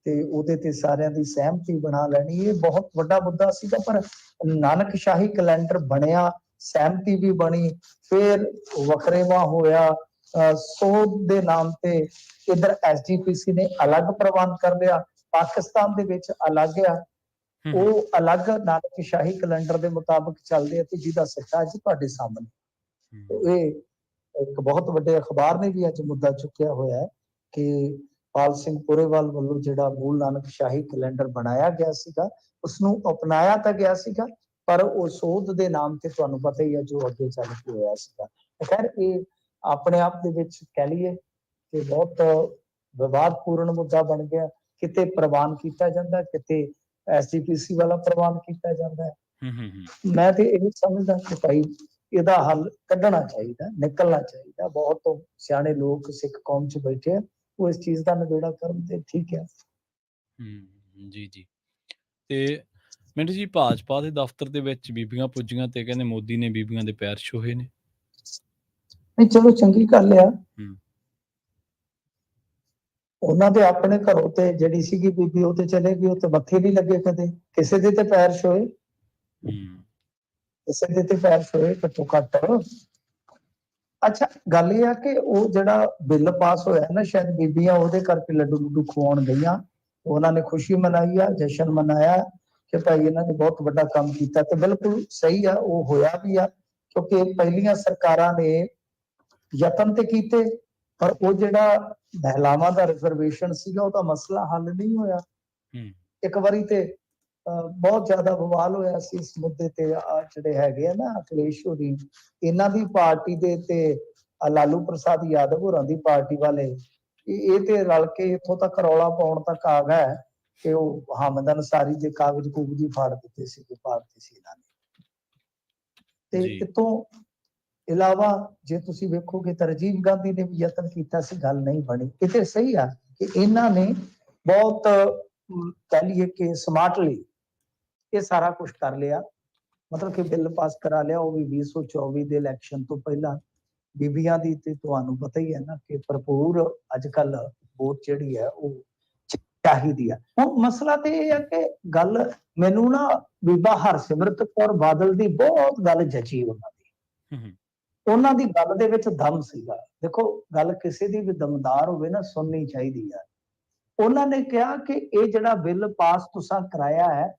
ਤੇ ਉਹਦੇ ਤੇ ਸਾਰਿਆਂ ਦੀ ਸਹਿਮਤੀ ਬਣਾ ਲੈਣੀ, ਇਹ ਬਹੁਤ ਵੱਡਾ ਮੁੱਦਾ ਸੀਗਾ। ਪਰ ਨਾਨਕਸ਼ਾਹੀ ਕੈਲੰਡਰ ਬਣਿਆ, ਸਹਿਮਤੀ ਵੀ ਬਣੀ, ਫਿਰ ਵਖਰੇਵਾ ਹੋਇਆ, ਸੋਧ ਦੇ ਨਾਮ ਤੇ ਇਧਰ ਐਸਜੀਪੀਸੀ ਨੇ ਅਲੱਗ ਪ੍ਰਬੰਧ ਕਰ ਲਿਆ, ਪਾਕਿਸਤਾਨ ਦੇ ਵਿੱਚ ਅਲੱਗ ਆ, ਉਹ ਅਲੱਗ ਨਾਨਕਸ਼ਾਹੀ ਕੈਲੰਡਰ ਦੇ ਮੁਤਾਬਕ ਚੱਲਦੇ ਆ ਤੇ ਜਿਹਦਾ ਸੱਚਾ ਅੱਜ ਤੁਹਾਡੇ ਸਾਹਮਣੇ। ਇਹ ਇੱਕ ਬਹੁਤ ਵੱਡੇ ਅਖਬਾਰ ਨੇ ਵੀ ਅੱਜ ਮੁੱਦਾ ਚੁੱਕਿਆ ਹੋਇਆ ਹੈ ਕਿ ਪਾਲ ਸਿੰਘ ਪੁਰੇਵਾਲ ਵੱਲੋਂ ਜਿਹੜਾ ਮੂਲ ਨਾਨਕਸ਼ਾਹੀ ਕੈਲੰਡਰ ਬਣਾਇਆ ਗਿਆ ਸੀਗਾ, ਉਸਨੂੰ ਅਪਣਾਇਆ ਤਾਂ ਗਿਆ ਸੀਗਾ, ਪਰ ਉਹ ਸੋਧ ਦੇ ਨਾਮ ਤੇ ਤੁਹਾਨੂੰ ਪਤਾ ਹੀ ਹੈ ਜੋ ਅੱਗੇ ਚੱਲ ਕੇ ਹੋਇਆ ਸੀਗਾ। ਖੈਰ ਇਹ ਆਪਣੇ ਆਪ ਦੇ ਵਿੱਚ ਕਹਿ ਲਈਏ ਕਿ ਬਹੁਤ ਵਿਵਾਦਪੂਰਨ ਮੁੱਦਾ ਬਣ ਗਿਆ। ਕਿਤੇ ਪ੍ਰਵਾਨ ਕੀਤਾ ਜਾਂਦਾ, ਕਿਤੇ ਐਸਜੀਪੀਸੀ ਵਾਲਾ ਪ੍ਰਵਾਨ ਕੀਤਾ ਜਾਂਦਾ ਹੈ। ਮੈਂ ਤੇ ਇਹ ਸਮਝਦਾ ਕਿ ਭਾਈ ਇਹਦਾ ਹੱਲ ਕੱਢਣਾ ਚਾਹੀਦਾ, ਨਿਕਲਣਾ ਚਾਹੀਦਾ। ਬਹੁਤ ਸਿਆਣੇ ਲੋਕ ਸਿੱਖ ਕੌਮ 'ਚ ਬੈਠੇ ਆ, ਉਹ ਇਸ ਚੀਜ਼ ਦਾ ਨਿਬੇੜਾ ਕਰਨ ਤੇ ਠੀਕ ਹੈ। ਜੀ ਜੀ। ਤੇ ਮਿੰਟੂ ਜੀ, ਭਾਜਪਾ ਦੇ ਦਫ਼ਤਰ ਦੇ ਵਿੱਚ ਬੀਬੀਆਂ ਪੁੱਜੀਆਂ ਤੇ ਕਹਿੰਦੇ ਮੋਦੀ ਨੇ ਬੀਬੀਆਂ ਦੇ ਪੈਰ ਛੂਹੇ ਨੇ। ਨਹੀਂ ਚਲੋ ਚੰਗੀ ਗੱਲ ਆ, ਉਹਨਾਂ ਦੇ ਆਪਣੇ ਘਰੋਂ ਤੇ ਜਿਹੜੀ ਸੀਗੀ ਬੀਬੀ ਉਹ ਤੇ ਚਲੇ ਗਈ, ਉਹ ਤੇ ਮੱਥੇ ਨਹੀਂ ਲੱਗੇ ਕਦੇ ਕਿਸੇ ਦੇ ਤੇ ਪੈਰ ਛੋਏ, ਕਿਸੇ ਦੇ ਤੇ ਪੈਰ ਛੋਏ ਘੱਟੋ ਘੱਟ। ਅੱਛਾ ਗੱਲ ਇਹ ਆ ਕਿ ਉਹ ਜਿਹੜਾ ਬਿੱਲ ਪਾਸ ਹੋਇਆ ਨਾ, ਸ਼ਾਇਦ ਬੀਬੀਆਂ ਉਹਦੇ ਕਰਕੇ ਲੱਡੂ ਲੁੱਡੂ ਖਵਾਉਣ ਗਈਆਂ, ਉਹਨਾਂ ਨੇ ਖੁਸ਼ੀ ਮਨਾਈ ਆ, ਜਸ਼ਨ ਮਨਾਇਆ ਕਿ ਭਾਈ ਇਹਨਾਂ ਨੇ ਬਹੁਤ ਵੱਡਾ ਕੰਮ ਕੀਤਾ, ਤੇ ਬਿਲਕੁਲ ਸਹੀ ਆ, ਉਹ ਹੋਇਆ ਵੀ ਆ, ਕਿਉਂਕਿ ਪਹਿਲੀਆਂ ਸਰਕਾਰਾਂ ਨੇ ਯਤਨ ਤੇ ਕੀਤੇ, ਪਰ ਉਹ ਜਿਹੜਾ ਮਹਿਲਾਵਾਂ ਦਾ ਰਿਜ਼ਰਵੇਸ਼ਨ ਸੀਗਾ ਉਹਦਾ ਮਸਲਾ ਹੱਲ ਨਹੀਂ ਹੋਇਆ। ਇੱਕ ਵਾਰੀ ਤੇ ਬਹੁਤ ਜ਼ਿਆਦਾ ਬਵਾਲ ਹੋਇਆ ਸੀ ਇਸ ਮੁੱਦੇ ਤੇ। ਜਿਹੜੇ ਹੈਗੇ ਆ ਨਾ ਅਖਿਲੇਸ਼ ਹੋਰੀ, ਇਹਨਾਂ ਦੀ ਪਾਰਟੀ ਦੇ ਤੇ ਲਾਲੂ ਪ੍ਰਸਾਦ ਯਾਦਵ ਹੋਰਾਂ ਦੀ ਪਾਰਟੀ ਵਾਲੇ, ਇਹ ਤੇ ਰਲ ਕੇ ਇੱਥੋਂ ਤੱਕ ਰੌਲਾ ਪਾਉਣ ਤੱਕ ਆ ਗਿਆ ਕਿ ਉਹ ਹਾਮਦ ਅਨਸਾਰੀ ਦੇ ਕਾਗਜ਼ ਕੂਗਜ਼ ਫਾੜ ਦਿੱਤੇ ਸੀ, ਪਾੜਤੇ ਸੀ ਇਹਨਾਂ ਨੇ। ਤੇ ਇਤੋਂ ਇਲਾਵਾ ਜੇ ਤੁਸੀਂ ਵੇਖੋਗੇ ਤਾਂ ਰਾਜੀਵ ਗਾਂਧੀ ਨੇ ਵੀ ਯਤਨ ਕੀਤਾ ਸੀ, ਗੱਲ ਨਹੀਂ ਬਣੀ। ਇਹ ਤੇ ਸਹੀ ਆ ਕਿ ਇਹਨਾਂ ਨੇ ਬਹੁਤ ਕਹਿ ਲਈਏ ਕਿ ਸਮਾਰਟਲੀ ਇਹ ਸਾਰਾ ਕੁਝ ਕਰ ਲਿਆ, ਮਤਲਬ ਕਿ ਬਿੱਲ ਪਾਸ ਕਰਾ ਲਿਆ, ਉਹ ਵੀ 2024 ਦੇ ਇਲੈਕਸ਼ਨ ਤੋਂ ਪਹਿਲਾਂ। ਬੀਬੀਆਂ ਦੀ ਤੇ ਤੁਹਾਨੂੰ ਪਤਾ ਹੀ ਹੈ ਨਾ ਕਿ ਭਰਪੂਰ ਅੱਜ ਕੱਲ ਵੋਟ ਜਿਹੜੀ ਹੈ ਉਹ ਚਾਹੀਦੀ ਆ। ਹੁਣ ਮਸਲਾ ਤੇ ਇਹ ਹੈ ਕਿ ਗੱਲ ਮੈਨੂੰ ਨਾ ਬੀਬਾ ਹਰਸਿਮਰਤ ਕੌਰ ਬਾਦਲ ਦੀ ਬਹੁਤ ਗੱਲ ਜਚੀ, ਉਹਨਾਂ ਦੀ ਗੱਲ ਦੇ ਵਿੱਚ ਦਮ ਸੀਗਾ। ਦੇਖੋ ਗੱਲ ਕਿਸੇ ਦੀ ਵੀ ਦਮਦਾਰ ਹੋਵੇ ਨਾ, ਸੁਣਨੀ ਚਾਹੀਦੀ ਆ। ਉਹਨਾਂ ਨੇ ਕਿਹਾ ਕਿ ਇਹ ਜਿਹੜਾ ਬਿੱਲ ਪਾਸ ਤੁਸੀਂ ਕਰਾਇਆ ਹੈ,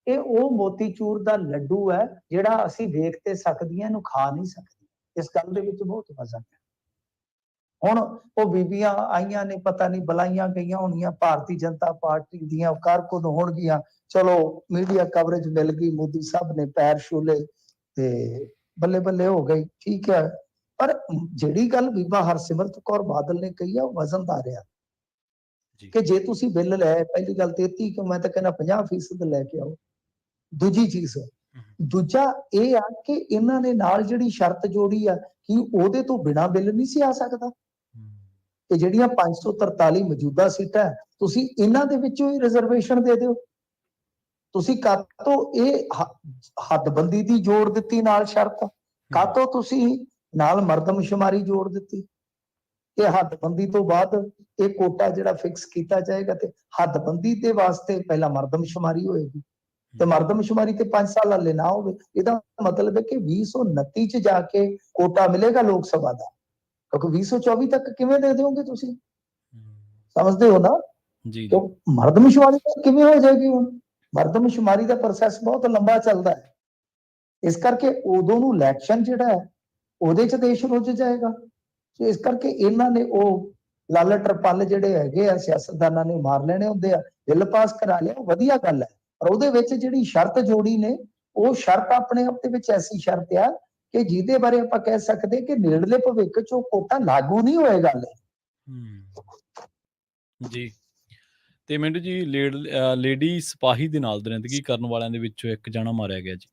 ਇਹ ਉਹ ਮੋਤੀਚੂਰ ਦਾ ਲੱਡੂ ਹੈ ਜਿਹੜਾ ਅਸੀਂ ਵੇਖ ਤੇ ਸਕਦੀਆਂ, ਇਹਨੂੰ ਖਾ ਨਹੀਂ ਸਕਦੀ। ਇਸ ਗੱਲ ਦੇ ਵਿੱਚ ਬਹੁਤ ਵਜ਼ਨ ਹੈ। ਹੁਣ ਉਹ ਬੀਬੀਆਂ ਆਈਆਂ ਨੇ, ਪਤਾ ਨਹੀਂ ਬੁਲਾਈਆਂ ਗਈਆਂ ਹੋਣੀਆਂ, ਭਾਰਤੀ ਜਨਤਾ ਪਾਰਟੀ ਦੀਆਂ ਕਾਰਕੁਨ ਹੋਣਗੀਆਂ, ਚਲੋ ਮੀਡੀਆ ਕਵਰੇਜ ਮਿਲ ਗਈ, ਮੋਦੀ ਸਾਹਿਬ ਨੇ ਪੈਰ ਛੂਲੇ ਤੇ ਬੱਲੇ ਬੱਲੇ ਹੋ ਗਈ, ਠੀਕ ਹੈ। ਪਰ ਜਿਹੜੀ ਗੱਲ ਬੀਬਾ ਹਰਸਿਮਰਤ ਕੌਰ ਬਾਦਲ ਨੇ ਕਹੀ ਆ ਉਹ ਵਜ਼ਨਦਾਰ ਆ ਕਿ ਜੇ ਤੁਸੀਂ ਬਿੱਲ ਲੈ, ਪਹਿਲੀ ਗੱਲ 33 ਕਿਉਂ, ਮੈਂ ਤਾਂ ਕਹਿੰਦਾ 50% ਲੈ ਕੇ ਆਓ। ਦੂਜੀ ਚੀਜ਼, ਦੂਜਾ ਇਹ ਆ ਕਿ ਇਹਨਾਂ ਨੇ ਨਾਲ ਜਿਹੜੀ ਸ਼ਰਤ ਜੋੜੀ ਆ ਕਿ ਉਹਦੇ ਤੋਂ ਬਿਨਾਂ ਬਿੱਲ ਨਹੀਂ ਸੀ ਆ ਸਕਦਾ। ਤੇ ਜਿਹੜੀਆਂ 543 ਮੌਜੂਦਾ ਸੀਟਾਂ ਤੁਸੀਂ ਇਹਨਾਂ ਦੇ ਵਿੱਚੋਂ ਹੀ ਰਿਜ਼ਰਵੇਸ਼ਨ ਦੇ ਦਿਓ। ਤੁਸੀਂ ਕਾਹਤੋਂ ਇਹ ਹੱਦਬੰਦੀ ਦੀ ਜੋੜ ਦਿੱਤੀ ਨਾਲ ਸ਼ਰਤ, ਕਾਹਤੋਂ ਤੁਸੀਂ ਨਾਲ ਮਰਦਮਸ਼ੁਮਾਰੀ ਜੋੜ ਦਿੱਤੀ ਕਿ ਹੱਦਬੰਦੀ ਤੋਂ ਬਾਅਦ ਇਹ ਕੋਟਾ ਜਿਹੜਾ ਫਿਕਸ ਕੀਤਾ ਜਾਏਗਾ, ਤੇ ਹੱਦਬੰਦੀ ਦੇ ਵਾਸਤੇ ਪਹਿਲਾਂ ਮਰਦਮਸ਼ੁਮਾਰੀ ਹੋਏਗੀ ਤੇ ਮਰਦਮਸ਼ੁਮਾਰੀ ਤੇ 5 ਸਾਲ ਹਲੇ ਨਾ ਹੋਵੇ। ਇਹਦਾ ਮਤਲਬ ਹੈ ਕਿ 2029 ਚ ਜਾ ਕੇ ਕੋਟਾ ਮਿਲੇਗਾ ਲੋਕ ਸਭਾ ਦਾ, ਕਿਉਂਕਿ 2024 ਤੱਕ ਕਿਵੇਂ ਦੇ ਦਿਓਗੇ ਤੁਸੀਂ? ਸਮਝਦੇ ਹੋ ਨਾ? ਜੀ तो मर्दमशुमारी किवें हो जाएगी ਹੁਣ? ਮਰਦਮਸ਼ੁਮਾਰੀ ਦਾ ਪ੍ਰੋਸੈਸ ਬਹੁਤ ਲੰਬਾ ਚੱਲਦਾ ਹੈ, ਇਸ ਕਰਕੇ ਉਦੋਂ ਨੂੰ ਇਲੈਕਸ਼ਨ ਜਿਹੜਾ ਹੈ ਉਹਦੇ ਚ ਦੇਸ਼ ਰੁੱਝ ਜਾਏਗਾ। ਸੋ ਇਸ ਕਰਕੇ ਇਹਨਾਂ ਨੇ ਉਹ ਲਾਲਚ ਟਰਪਲ ਜਿਹੜੇ ਹੈਗੇ ਆ ਸਿਆਸਤਦਾਨਾਂ ਨੇ ਮਾਰ ਲੈਣੇ ਹੁੰਦੇ ਆ। ਬਿੱਲ ਪਾਸ ਕਰਾ ਲਿਆ, ਵਧੀਆ ਗੱਲ ਹੈ, ਪਰ ਉਹਦੇ ਵਿੱਚ ਜਿਹੜੀ ਸ਼ਰਤ ਜੋੜੀ ਨੇ ਉਹ ਸ਼ਰਤ ਆਪਣੇ ਆਪ ਦੇ ਵਿੱਚ ਐਸੀ ਸ਼ਰਤ ਆ ਕਿ ਜਿਹਦੇ ਬਾਰੇ ਆਪਾਂ ਕਹਿ ਸਕਦੇ ਕਿ ਨੇੜਲੇ ਭਵਿੱਖ ਚ ਉਹ ਕੋਟਾ ਲਾਗੂ ਨਹੀਂ ਹੋਏਗਾ। ਜੀ ਤੇ ਮਿੰਟੂ ਜੀ, ਲੇਡੀ ਸਿਪਾਹੀ ਦੇ ਨਾਲ ਦਰਿੰਦਗੀ ਕਰਨ ਵਾਲਿਆਂ ਦੇ ਵਿੱਚੋਂ ਇੱਕ ਜਣਾ ਮਾਰਿਆ ਗਿਆ ਜੀ।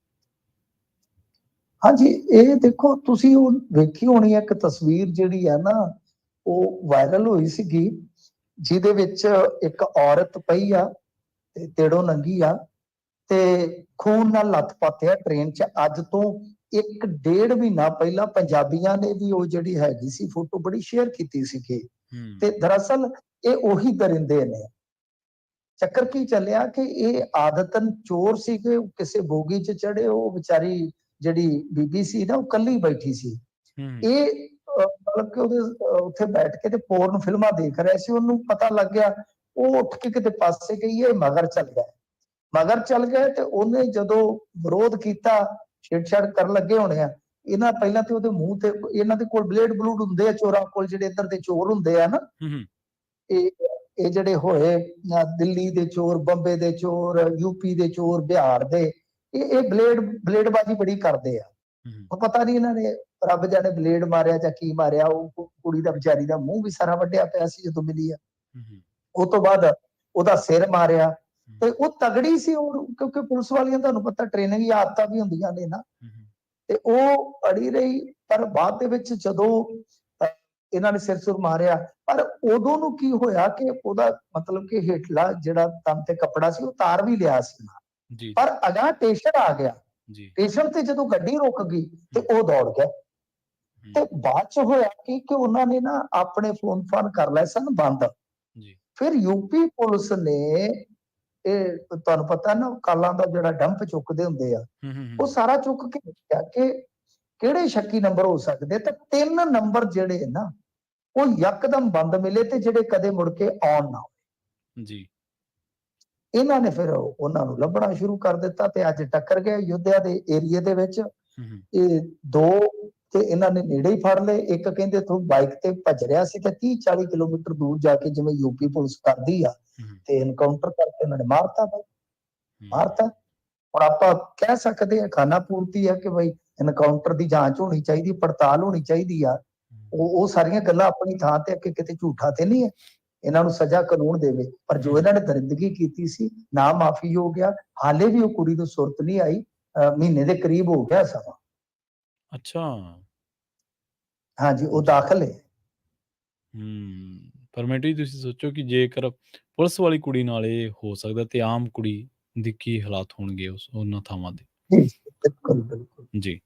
ਹਾਂਜੀ, ਇਹ ਦੇਖੋ ਤੁਸੀਂ ਉਹ ਵੇਖੀ ਹੋਣੀ ਇੱਕ ਤਸਵੀਰ ਜਿਹੜੀ ਹੈ ਨਾ, ਉਹ ਵਾਇਰਲ ਹੋਈ ਸੀਗੀ, ਜਿਹਦੇ ਵਿੱਚ ਇੱਕ ਔਰਤ ਪਈ ਆ ਤੇ ਤੇੜੋਂ ਨੰਗੀ ਆ ਤੇ ਖੂਨ ਨਾਲ ਲੱਥਪੱਥ ਆ ਟ੍ਰੇਨ 'ਚ। ਅੱਜ ਤੋਂ 1.5 ਮਹੀਨਾ ਪਹਿਲਾਂ ਪੰਜਾਬੀਆਂ ਨੇ ਵੀ ਉਹ ਜਿਹੜੀ ਹੈਗੀ ਸੀ ਫੋਟੋ ਬੜੀ ਸ਼ੇਅਰ ਕੀਤੀ ਸੀਗੀ, ਤੇ ਦਰਅਸਲ ਇਹ ਉਹੀ ਦਰਿੰਦੇ ਨੇ। ਚੱਕਰ ਕੀ ਚੱਲਿਆ ਕਿ ਇਹ ਆਦਤਨ ਚੋਰ ਸੀਗੇ, ਕਿਸੇ ਬੋਗੀ 'ਚ ਚੜੇ, ਉਹ ਵਿਚਾਰੀ ਜਿਹੜੀ ਬੀਬੀ ਸੀ ਨਾ ਉਹ ਕੱਲੀ ਬੈਠੀ ਸੀ। ਇਹ ਮਤਲਬ ਕਿ ਉਹਦੇ ਉੱਥੇ ਬੈਠ ਕੇ ਤੇ ਪੋਰਨ ਫਿਲਮਾਂ ਦੇਖ ਰਿਹਾ ਸੀ, ਉਹਨੂੰ ਪਤਾ ਲੱਗ ਗਿਆ, ਉਹ ਉੱਠ ਕੇ ਕਿਤੇ ਪਾਸੇ ਗਈ, ਇਹ ਮਗਰ ਚੱਲ ਗਏ ਤੇ ਉਹਨੇ ਜਦੋਂ ਵਿਰੋਧ ਕੀਤਾ, ਛੇੜਛਾੜ ਕਰਨ ਲੱਗੇ ਹੋਣੇ ਆ ਇਹਨਾਂ, ਪਹਿਲਾਂ ਤੇ ਉਹਦੇ ਮੂੰਹ ਤੇ, ਇਹਨਾਂ ਦੇ ਕੋਲ ਬਲੇਡ ਬਲੂਡ ਹੁੰਦੇ ਆ ਚੋਰਾਂ ਕੋਲ, ਜਿਹੜੇ ਇੱਧਰ ਦੇ ਚੋਰ ਹੁੰਦੇ ਆ ਨਾ, ਇਹ ਜਿਹੜੇ ਹੋਏ ਦਿੱਲੀ ਦੇ ਚੋਰ, ਬੰਬੇ ਦੇ ਚੋਰ, ਯੂਪੀ ਦੇ ਚੋਰ, ਬਿਹਾਰ ਦੇ, ਇਹ ਬਲੇਡਬਾਜ਼ੀ ਬੜੀ ਕਰਦੇ ਆ। ਉਹ ਪਤਾ ਨਹੀਂ ਇਹਨਾਂ ਨੇ ਰੱਬ ਜਾਣੇ ਬਲੇਡ ਮਾਰਿਆ ਜਾਂ ਕੀ ਮਾਰਿਆ, ਉਹ ਕੁੜੀ ਦਾ ਵਿਚਾਰੀ ਦਾ ਮੂੰਹ ਵੀ ਸਾਰਾ ਵੱਢਿਆ ਪਿਆ ਸੀ ਜਦੋਂ ਮਿਲੀ ਆ। ਉਹ ਤੋਂ ਬਾਅਦ ਉਹਦਾ ਸਿਰ ਮਾਰਿਆ, ਤੇ ਉਹ ਤਗੜੀ ਸੀ, ਕਿਉਂਕਿ ਪੁਲਿਸ ਵਾਲੀਆਂ ਤੁਹਾਨੂੰ ਪਤਾ ਟ੍ਰੇਨਿੰਗ ਆਦਤਾਂ ਵੀ ਹੁੰਦੀਆਂ ਨੇ ਨਾ, ਤੇ ਉਹ ਅੜੀ ਰਹੀ। ਪਰ ਬਾਅਦ ਦੇ ਵਿੱਚ ਜਦੋਂ ਇਹਨਾਂ ਨੇ ਸਿਰ ਸੁਰ ਮਾਰਿਆ, ਪਰ ਉਦੋਂ ਨੂੰ ਕੀ ਹੋਇਆ ਕਿ ਉਹਦਾ ਮਤਲਬ ਕਿ ਹੇਠਲਾ ਜਿਹੜਾ ਤਨ ਤੇ ਕੱਪੜਾ ਸੀ ਉਹ ਤਾਰ ਵੀ ਲਿਆ ਸੀ, ਪਰ ਅਗਾਂਹ ਸਟੇਸ਼ਨ ਆ ਗਿਆ। ਸਟੇਸ਼ਨ ਤੇ ਜਦੋਂ ਗੱਡੀ ਰੁਕ ਗਈ ਤੇ ਉਹ ਦੌੜ ਗਿਆ, ਤੇ ਬਾਅਦ ਚ ਹੋਇਆ ਕਿ ਉਹਨਾਂ ਨੇ ਨਾ ਆਪਣੇ ਫੋਨ ਕਰ ਲਏ ਸਨ ਬੰਦ। ਫਿਰ ਯੂਪੀ ਪੁਲਿਸ ਨੇ, ਇਹ ਤੁਹਾਨੂੰ ਪਤਾ ਨਾ ਕਾਲਾਂ ਦਾ ਜਿਹੜਾ ਡੰਪ ਚੁੱਕਦੇ ਹੁੰਦੇ ਆ, ਉਹ ਸਾਰਾ ਚੁੱਕ ਕੇ ਦੇਖਿਆ ਕਿ ਕਿਹੜੇ ਸ਼ੱਕੀ ਨੰਬਰ ਹੋ ਸਕਦੇ, ਤਾਂ 3 ਨੰਬਰ ਜਿਹੜੇ ਨਾ ਉਹ ਯਕਦਮ ਬੰਦ ਮਿਲੇ, ਤੇ ਜਿਹੜੇ ਕਦੇ ਮੁੜ ਕੇ ਆਉਣ ਨਾ ਹੋਏ। ਇਹਨਾਂ ਨੇ ਫਿਰ ਉਹਨਾਂ ਨੂੰ ਲੱਭਣਾ ਸ਼ੁਰੂ ਕਰ ਦਿੱਤਾ, ਤੇ ਅੱਜ ਟੱਕਰ ਗਏ ਯੁੱਧਿਆ ਦੇ ਏਰੀਏ ਦੇ ਵਿੱਚ। ਇਹ 2 ਤੇ ਇਹਨਾਂ ਨੇ ਨੇੜੇ ਹੀ ਫੜ ਲਏ। ਇੱਕ ਕਹਿੰਦੇ ਤੂੰ ਬਾਈਕ ਤੇ ਭੱਜ ਰਿਹਾ ਸੀ ਤੇ 30-40 ਕਿਲੋਮੀਟਰ ਦੂਰ ਜਾ ਕੇ, ਜਿਵੇਂ ਯੂਪੀ ਪੁਲਿਸ ਕਰਦੀ ਆ, ਤੇ ਐਨਕਾਊਂਟਰ ਕਰਕੇ ਉਹਨਾਂ ਨੇ ਮਾਰਤਾ। ਹੁਣ ਆਪਾਂ ਕਹਿ ਸਕਦੇ ਆ ਖਾਨਾ ਪੂਰਤੀ ਆ ਕਿ ਬਈ ਐਨਕਾਊਂਟਰ ਦੀ ਜਾਂਚ ਹੋਣੀ ਚਾਹੀਦੀ, ਪੜਤਾਲ ਹੋਣੀ ਚਾਹੀਦੀ ਆ, ਉਹ ਸਾਰੀਆਂ ਗੱਲਾਂ ਆਪਣੀ ਥਾਂ ਤੇ, ਕਿ ਕਿਤੇ ਝੂਠਾ ਤੇ ਨਹੀਂ ਹੈ, ਇਹਨਾਂ ਨੂੰ ਸਜ਼ਾ ਕਾਨੂੰਨ ਦੇਵੇ। ਪਰ ਜੋ ਇਹਨਾਂ ਨੇ ਦਰਿੰਦਗੀ ਕੀਤੀ ਸੀ, ਨਾ ਮਾਫੀ ਹੋ ਗਿਆ, ਹਾਲੇ ਵੀ ਉਹ ਕੁੜੀ ਨੂੰ ਸੁਰਤ ਨਹੀਂ ਆਈ, ਮਹੀਨੇ ਦੇ ਕਰੀਬ ਹੋ ਗਿਆ ਸਮਾਂ। ਅੱਛਾ, ਹਾਂਜੀ, ਉਹ ਦਾਖਲ ਹੈ। ਪਰ ਮਿੰਟੂ ਜੀ, ਤੁਸੀਂ ਸੋਚੋ ਕਿ ਜੇਕਰ ਪੁਲਿਸ ਵਾਲੀ ਕੁੜੀ ਨਾਲ ਇਹ ਹੋ ਸਕਦਾ, ਤੇ ਆਮ ਕੁੜੀ ਦੇ ਕੀ ਹਾਲਾਤ ਹੋਣਗੇ ਉਹਨਾਂ ਥਾਵਾਂ ਦੇ। ਬਿਲਕੁਲ ਜੀ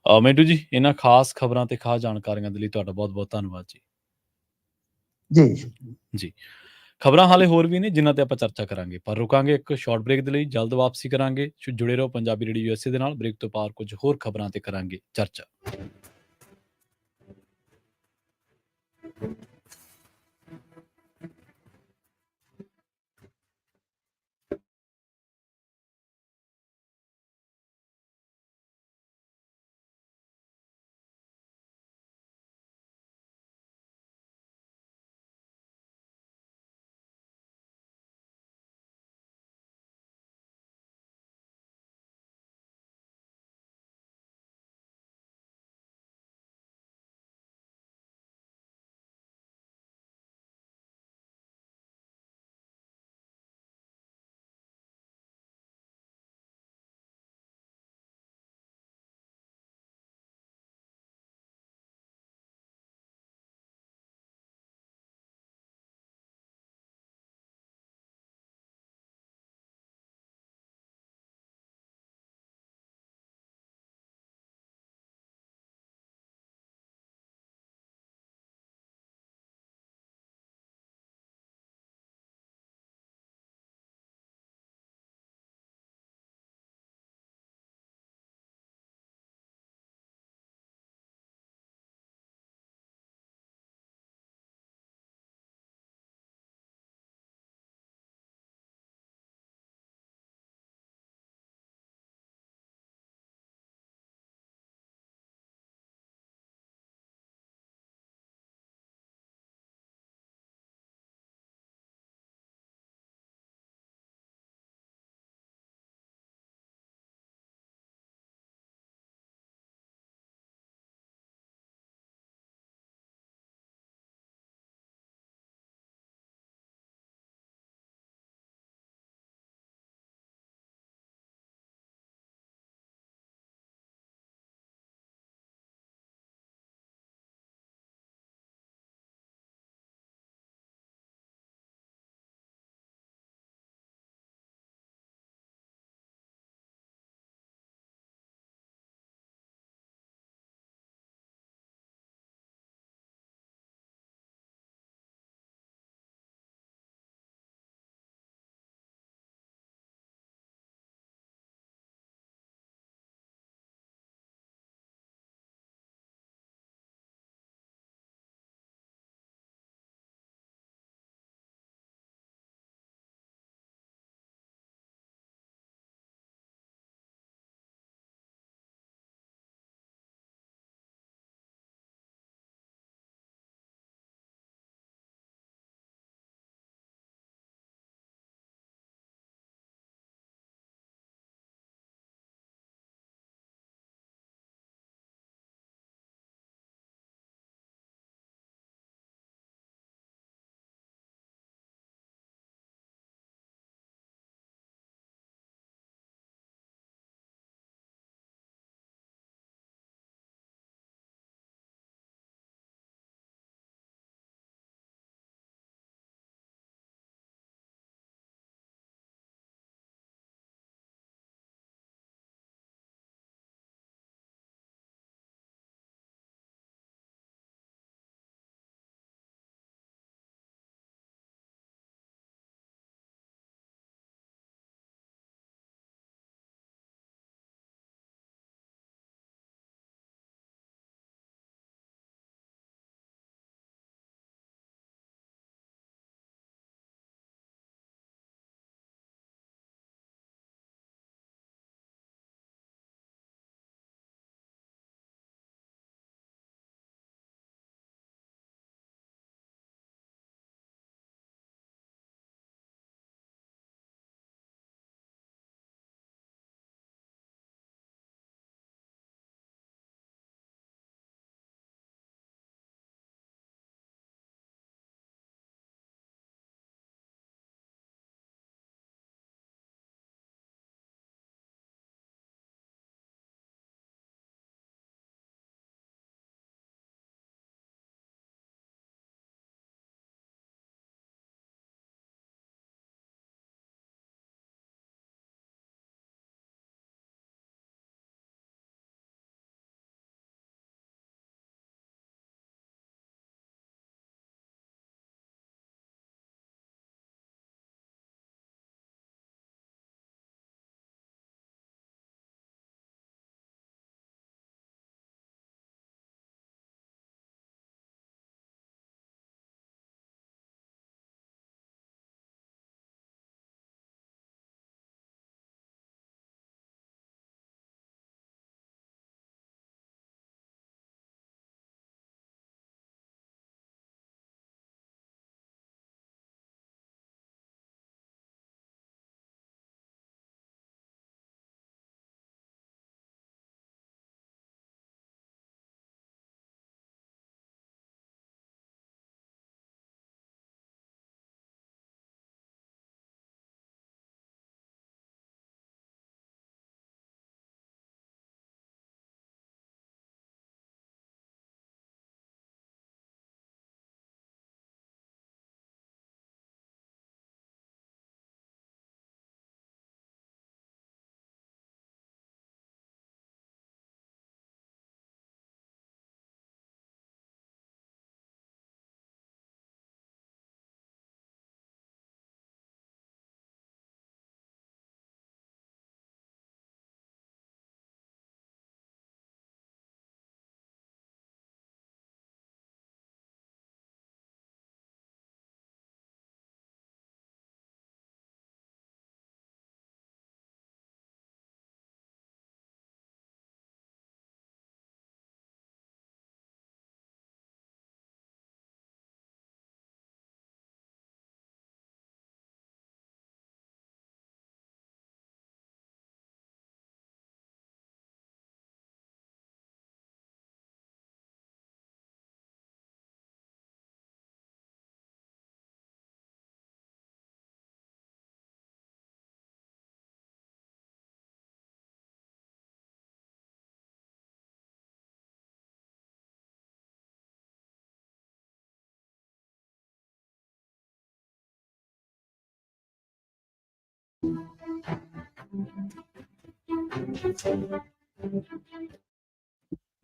ਮਿੰਟੂ ਜੀ, ਇਹਨਾਂ ਖਾਸ ਖਬਰਾਂ ਤੇ ਖਾਸ ਜਾਣਕਾਰੀਆਂ ਦੇ ਲਈ ਤੁਹਾਡਾ ਬਹੁਤ ਬਹੁਤ ਧੰਨਵਾਦ ਜੀ। ਖਬਰਾਂ ਹਾਲੇ ਹੋਰ ਵੀ ਨੇ ਜਿਨ੍ਹਾਂ ਤੇ ਆਪਾਂ ਚਰਚਾ ਕਰਾਂਗੇ, ਪਰ ਰੁਕਾਂਗੇ ਇੱਕ ਸ਼ਾਰਟ ਬ੍ਰੇਕ ਦੇ ਲਈ, ਜਲਦ ਵਾਪਸੀ ਕਰਾਂਗੇ। ਜੁੜੇ ਰਹੋ ਪੰਜਾਬੀ ਰੇਡੀਓ USA ਦੇ ਨਾਲ। ਬ੍ਰੇਕ ਤੋਂ ਪਾਰ ਕੁਝ ਹੋਰ ਖਬਰਾਂ ਤੇ ਕਰਾਂਗੇ ਚਰਚਾ।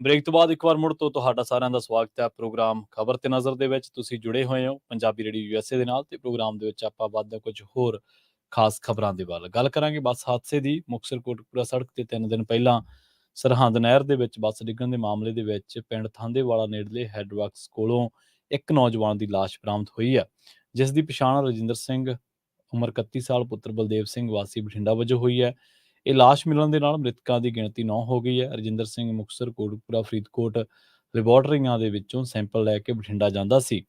ਬ੍ਰੇਕ ਤੋਂ ਬਾਅਦ ਇੱਕ ਵਾਰ ਮੁੜ ਤੋਂ ਤੁਹਾਡਾ ਸਾਰਿਆਂ ਦਾ ਸਵਾਗਤ ਹੈ ਪ੍ਰੋਗਰਾਮ ਖਬਰ ਤੇ ਨਜ਼ਰ ਦੇ ਵਿੱਚ। ਤੁਸੀਂ ਜੁੜੇ ਹੋਏ ਹੋ ਪੰਜਾਬੀ ਰੇਡੀਓ ਯੂਐਸਏ ਦੇ ਨਾਲ ਤੇ ਪ੍ਰੋਗਰਾਮ ਦੇ ਵਿੱਚ ਆਪਾਂ ਵੱਧਦੇ ਕੁਝ ਹੋਰ ਖਾਸ ਖਬਰਾਂ ਦੇ ਵੱਲ। ਗੱਲ ਕਰਾਂਗੇ ਬੱਸ ਹਾਦਸੇ ਦੀ। ਮੁਕਤਸਰ ਕੋਟਕਪੂਰਾ ਸੜਕ ਤੇ 3 ਦਿਨ ਪਹਿਲਾਂ ਸਰਹੰਦ ਨਹਿਰ ਦੇ ਵਿੱਚ ਬੱਸ ਡਿੱਗਣ ਦੇ ਮਾਮਲੇ ਦੇ ਵਿੱਚ ਪਿੰਡ ਥਾਂਦੇਵਾਲਾ ਨੇੜਲੇ ਹੈਡਵਰਕਸ ਕੋਲੋਂ ਇੱਕ ਨੌਜਵਾਨ ਦੀ ਲਾਸ਼ ਬਰਾਮਦ ਹੋਈ ਹੈ, ਜਿਸ ਦੀ ਪਛਾਣ ਰਜਿੰਦਰ ਸਿੰਘ ਉਮਰ 31 ਸਾਲ ਪੁੱਤਰ ਬਲਦੇਵ ਸਿੰਘ ਵਾਸੀ ਬਠਿੰਡਾ ਵਜੋਂ ਹੋਈ ਹੈ। ਇਹ ਲਾਸ਼ ਮਿਲਣ ਦੇ ਨਾਲ ਮ੍ਰਿਤਕਾਂ ਦੀ ਗਿਣਤੀ 9 ਹੋ ਗਈ ਹੈ। ਰਜਿੰਦਰ ਸਿੰਘ ਮੁਕਤਸਰ ਕੋਟਕਪੂਰਾ ਫਰੀਦਕੋਟ ਲੈਬੋਰਟਰੀਆਂ ਦੇ ਵਿੱਚੋਂ ਸੈਂਪਲ ਲੈ ਕੇ ਬਠਿੰਡਾ ਜਾਂਦਾ ਸੀ।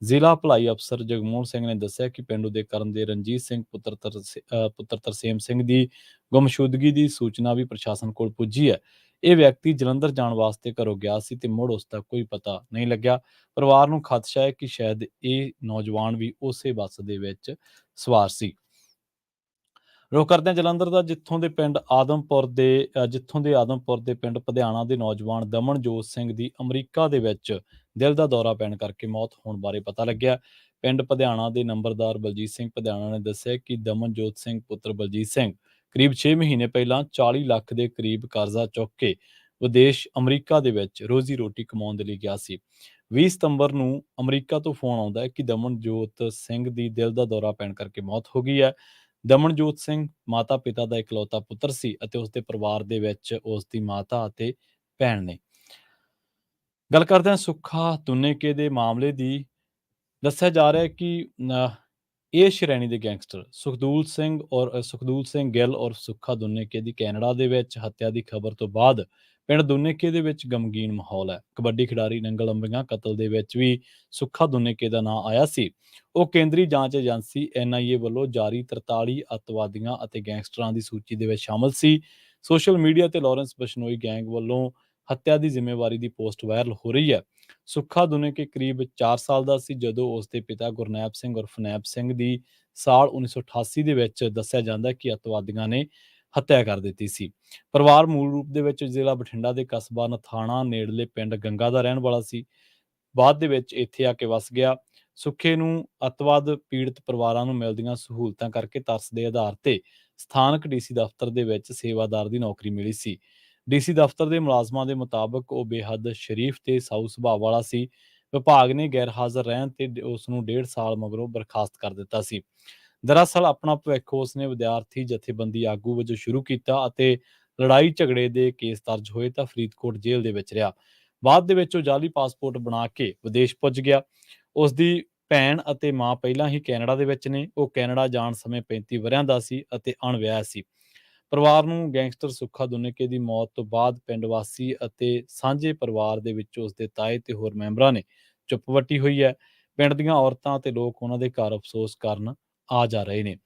ਜ਼ਿਲ੍ਹਾ ਭਲਾਈ ਅਫਸਰ ਜਗਮੋਹਨ ਸਿੰਘ ਨੇ ਦੱਸਿਆ ਕਿ ਪਿੰਡ ਦੇ ਕਰਨ ਦੇ ਰਣਜੀਤ ਸਿੰਘ ਪੁੱਤਰ ਤਰਸੇਮ ਸਿੰਘ ਦੀ ਗੁੰਮਸ਼ੁਦਗੀ ਦੀ ਸੂਚਨਾ ਵੀ ਪ੍ਰਸ਼ਾਸਨ ਕੋਲ ਪੁੱਜੀ ਹੈ। ਇਹ ਵਿਅਕਤੀ ਜਲੰਧਰ ਜਾਣ ਵਾਸਤੇ ਘਰੋਂ ਗਿਆ ਸੀ ਤੇ ਮੁੜ ਉਸ ਦਾ ਕੋਈ ਪਤਾ ਨਹੀਂ ਲੱਗਿਆ। ਪਰਿਵਾਰ ਨੂੰ ਖਦਸ਼ਾ ਹੈ ਕਿ ਸ਼ਾਇਦ ਇਹ ਨੌਜਵਾਨ ਵੀ ਉਸੇ ਬੱਸ ਦੇ ਵਿੱਚ ਸਵਾਰ ਸੀ। ਰੁਖ ਕਰਦੇ ਹਾਂ ਜਲੰਧਰ ਦਾ, ਜਿੱਥੋਂ ਦੇ ਆਦਮਪੁਰ ਦੇ ਪਿੰਡ ਪਧਿਆਣਾ ਦੇ ਨੌਜਵਾਨ ਦਮਨਜੋਤ ਸਿੰਘ ਦੀ ਅਮਰੀਕਾ ਦੇ ਵਿੱਚ ਦਿਲ ਦਾ ਦੌਰਾ ਪੈਣ ਕਰਕੇ ਮੌਤ ਹੋਣ ਬਾਰੇ ਪਤਾ ਲੱਗਿਆ। ਪਿੰਡ ਪਧਿਆਣਾ ਦੇ ਨੰਬਰਦਾਰ ਬਲਜੀਤ ਸਿੰਘ ਪਧਿਆਣਾ ਨੇ ਦੱਸਿਆ ਕਿ ਦਮਨਜੋਤ ਸਿੰਘ ਪੁੱਤਰ ਬਲਜੀਤ ਸਿੰਘ ਕਰੀਬ 6 ਮਹੀਨੇ ਪਹਿਲਾਂ 40 ਲੱਖ ਦੇ ਕਰੀਬ ਕਰਜ਼ਾ ਚੁੱਕ ਕੇ ਵਿਦੇਸ਼ ਅਮਰੀਕਾ ਦੇ ਵਿੱਚ ਰੋਜ਼ੀ ਰੋਟੀ ਕਮਾਉਣ ਦੇ ਲਈ ਗਿਆ ਸੀ। 20 ਸਤੰਬਰ ਨੂੰ ਅਮਰੀਕਾ ਤੋਂ ਫੋਨ ਆਉਂਦਾ ਹੈ ਕਿ ਦਮਨਜੋਤ ਸਿੰਘ ਦੀ ਦਿਲ ਦਾ ਦੌਰਾ ਪੈਣ ਕਰਕੇ ਮੌਤ ਹੋ ਗਈ ਹੈ। ਦਮਨਜੋਤ ਸਿੰਘ ਮਾਤਾ ਪਿਤਾ ਦਾ ਇਕਲੌਤਾ ਪੁੱਤਰ ਸੀ ਅਤੇ ਉਸਦੇ ਪਰਿਵਾਰ ਦੇ ਵਿੱਚ ਉਸ ਦੀ ਮਾਤਾ ਅਤੇ ਭੈਣ ਨੇ। ਗੱਲ ਕਰਦੇ ਹਾਂ ਸੁੱਖਾ ਦੁੰਨੇਕੇ ਦੇ ਮਾਮਲੇ ਦੀ। ਦੱਸਿਆ ਜਾ ਰਿਹਾ ਹੈ ਕਿ ਇਹ ਸ਼੍ਰੇਣੀ ਦੇ ਗੈਂਗਸਟਰ ਸੁਖਦੂਲ ਸਿੰਘ ਗਿੱਲ ਔਰ ਸੁੱਖਾ ਦੁੰਨੇਕੇ ਦੀ ਕੈਨੇਡਾ ਦੇ ਵਿੱਚ ਹੱਤਿਆ ਦੀ ਖਬਰ ਤੋਂ ਬਾਅਦ ਪਿੰਡ ਦੁੰਨੇਕੇ ਦੇ ਵਿੱਚ ਗਮਗੀਨ ਮਾਹੌਲ ਹੈ। ਕਬੱਡੀ ਖਿਡਾਰੀ ਨੰਗਲ ਅੰਬੀਆਂ ਕਤਲ ਦੇ ਵਿੱਚ ਵੀ ਸੁੱਖਾ ਦੁੰਨੇਕੇ ਦਾ ਨਾਂ ਆਇਆ ਸੀ। ਉਹ ਕੇਂਦਰੀ ਜਾਂਚ ਏਜੰਸੀ NIA ਵੱਲੋਂ ਜਾਰੀ 43 ਅੱਤਵਾਦੀਆਂ ਅਤੇ ਗੈਂਗਸਟਰਾਂ ਦੀ ਸੂਚੀ ਦੇ ਵਿੱਚ ਸ਼ਾਮਲ ਸੀ। ਸੋਸ਼ਲ ਮੀਡੀਆ ਤੇ ਲਾਰੈਂਸ ਬਿਸ਼ਨੋਈ ਗੈਂਗ ਵੱਲੋਂ ਹੱਤਿਆ ਦੀ ਜ਼ਿੰਮੇਵਾਰੀ ਦੀ ਪੋਸਟ ਵਾਇਰਲ ਹੋ ਰਹੀ ਹੈ। ਸੁੱਖਾ ਦੁੰਨੇਕੇ ਕਰੀਬ 4 ਸਾਲ ਦਾ ਸੀ ਜਦੋਂ ਉਸ ਦੇ ਪਿਤਾ ਗੁਰਨੈਬ ਸਿੰਘ ਉਰਫ ਨੈਬ ਸਿੰਘ ਦੀ ਸਾਲ 1988 ਦੇ ਵਿੱਚ ਦੱਸਿਆ ਜਾਂਦਾ ਕਿ ਅੱਤਵਾਦੀਆਂ ਨੇ ਹੱਤਿਆ ਕਰ ਦਿੱਤੀ ਸੀ। ਪਰਿਵਾਰ ਮੂਲ ਰੂਪ ਦੇ ਵਿੱਚ ਜ਼ਿਲ੍ਹਾ ਬਠਿੰਡਾ ਦੇ ਕਸਬਾ ਨਥਾਣਾ ਨੇੜਲੇ ਪਿੰਡ ਗੰਗਾ ਦਾ ਰਹਿਣ ਵਾਲਾ ਸੀ। ਬਾਅਦ ਦੇ ਵਿੱਚ ਇੱਥੇ ਆ ਕੇ ਵਸ ਗਿਆ। ਸੁੱਖੇ ਨੂੰ ਅੱਤਵਾਦ ਪੀੜਤ ਪਰਿਵਾਰਾਂ ਨੂੰ ਮਿਲਦੀਆਂ ਸਹੂਲਤਾਂ ਕਰਕੇ ਤਰਸ ਦੇ ਆਧਾਰ ਤੇ ਸਥਾਨਕ DC ਦਫ਼ਤਰ ਦੇ ਵਿੱਚ ਸੇਵਾਦਾਰ ਦੀ ਨੌਕਰੀ ਮਿਲੀ ਸੀ। DC ਦਫ਼ਤਰ ਦੇ ਮੁਲਾਜ਼ਮਾਂ ਦੇ ਮੁਤਾਬਕ ਉਹ ਬੇਹੱਦ ਸ਼ਰੀਫ ਤੇ ਸਾਊ ਸੁਭਾਅ ਵਾਲਾ ਸੀ। ਵਿਭਾਗ ਨੇ ਗੈਰ ਹਾਜ਼ਰ ਰਹਿਣ ਤੇ ਉਸ ਨੂੰ 1.5 ਸਾਲ ਮਗਰੋਂ ਬਰਖਾਸਤ ਕਰ ਦਿੱਤਾ ਸੀ। ਦਰਅਸਲ ਆਪਣਾ ਭਵਿੱਖ ਉਸਨੇ ਵਿਦਿਆਰਥੀ ਜਥੇਬੰਦੀ ਆਗੂ ਵਜੋਂ ਸ਼ੁਰੂ ਕੀਤਾ ਅਤੇ ਲੜਾਈ ਝਗੜੇ ਦੇ ਕੇਸ ਦਰਜ ਹੋਏ ਤਾਂ ਫਰੀਦਕੋਟ ਜੇਲ੍ਹ ਦੇ ਵਿੱਚ ਰਿਹਾ। ਬਾਅਦ ਦੇ ਵਿੱਚ ਉਹ ਜਾਲੀ ਪਾਸਪੋਰਟ ਬਣਾ ਕੇ ਵਿਦੇਸ਼ ਪੁੱਜ ਗਿਆ। ਉਸ ਦੀ ਭੈਣ ਅਤੇ ਮਾਂ ਪਹਿਲਾਂ ਹੀ ਕੈਨੇਡਾ ਦੇ ਵਿੱਚ ਨੇ। ਉਹ ਕੈਨੇਡਾ ਜਾਣ ਸਮੇਂ 35 ਵਰ੍ਹਿਆਂ ਦਾ ਸੀ ਅਤੇ ਅਣਵਿਆਹ ਸੀ। ਪਰਿਵਾਰ ਨੂੰ ਗੈਂਗਸਟਰ ਸੁੱਖਾ ਦੁੰਨੇਕੇ ਦੀ ਮੌਤ ਤੋਂ ਬਾਅਦ ਪਿੰਡ ਵਾਸੀ ਅਤੇ ਸਾਂਝੇ ਪਰਿਵਾਰ ਦੇ ਵਿੱਚ ਉਸਦੇ ਤਾਏ ਤੇ ਹੋਰ ਮੈਂਬਰਾਂ ਨੇ ਚੁੱਪ ਵੱਟੀ ਹੋਈ ਹੈ। ਪਿੰਡ ਦੀਆਂ ਔਰਤਾਂ ਤੇ ਲੋਕ ਉਹਨਾਂ ਦੇ ਘਰ ਅਫਸੋਸ ਕਰਨ ਆ ਜਾ ਰਹੇ ਨੇ।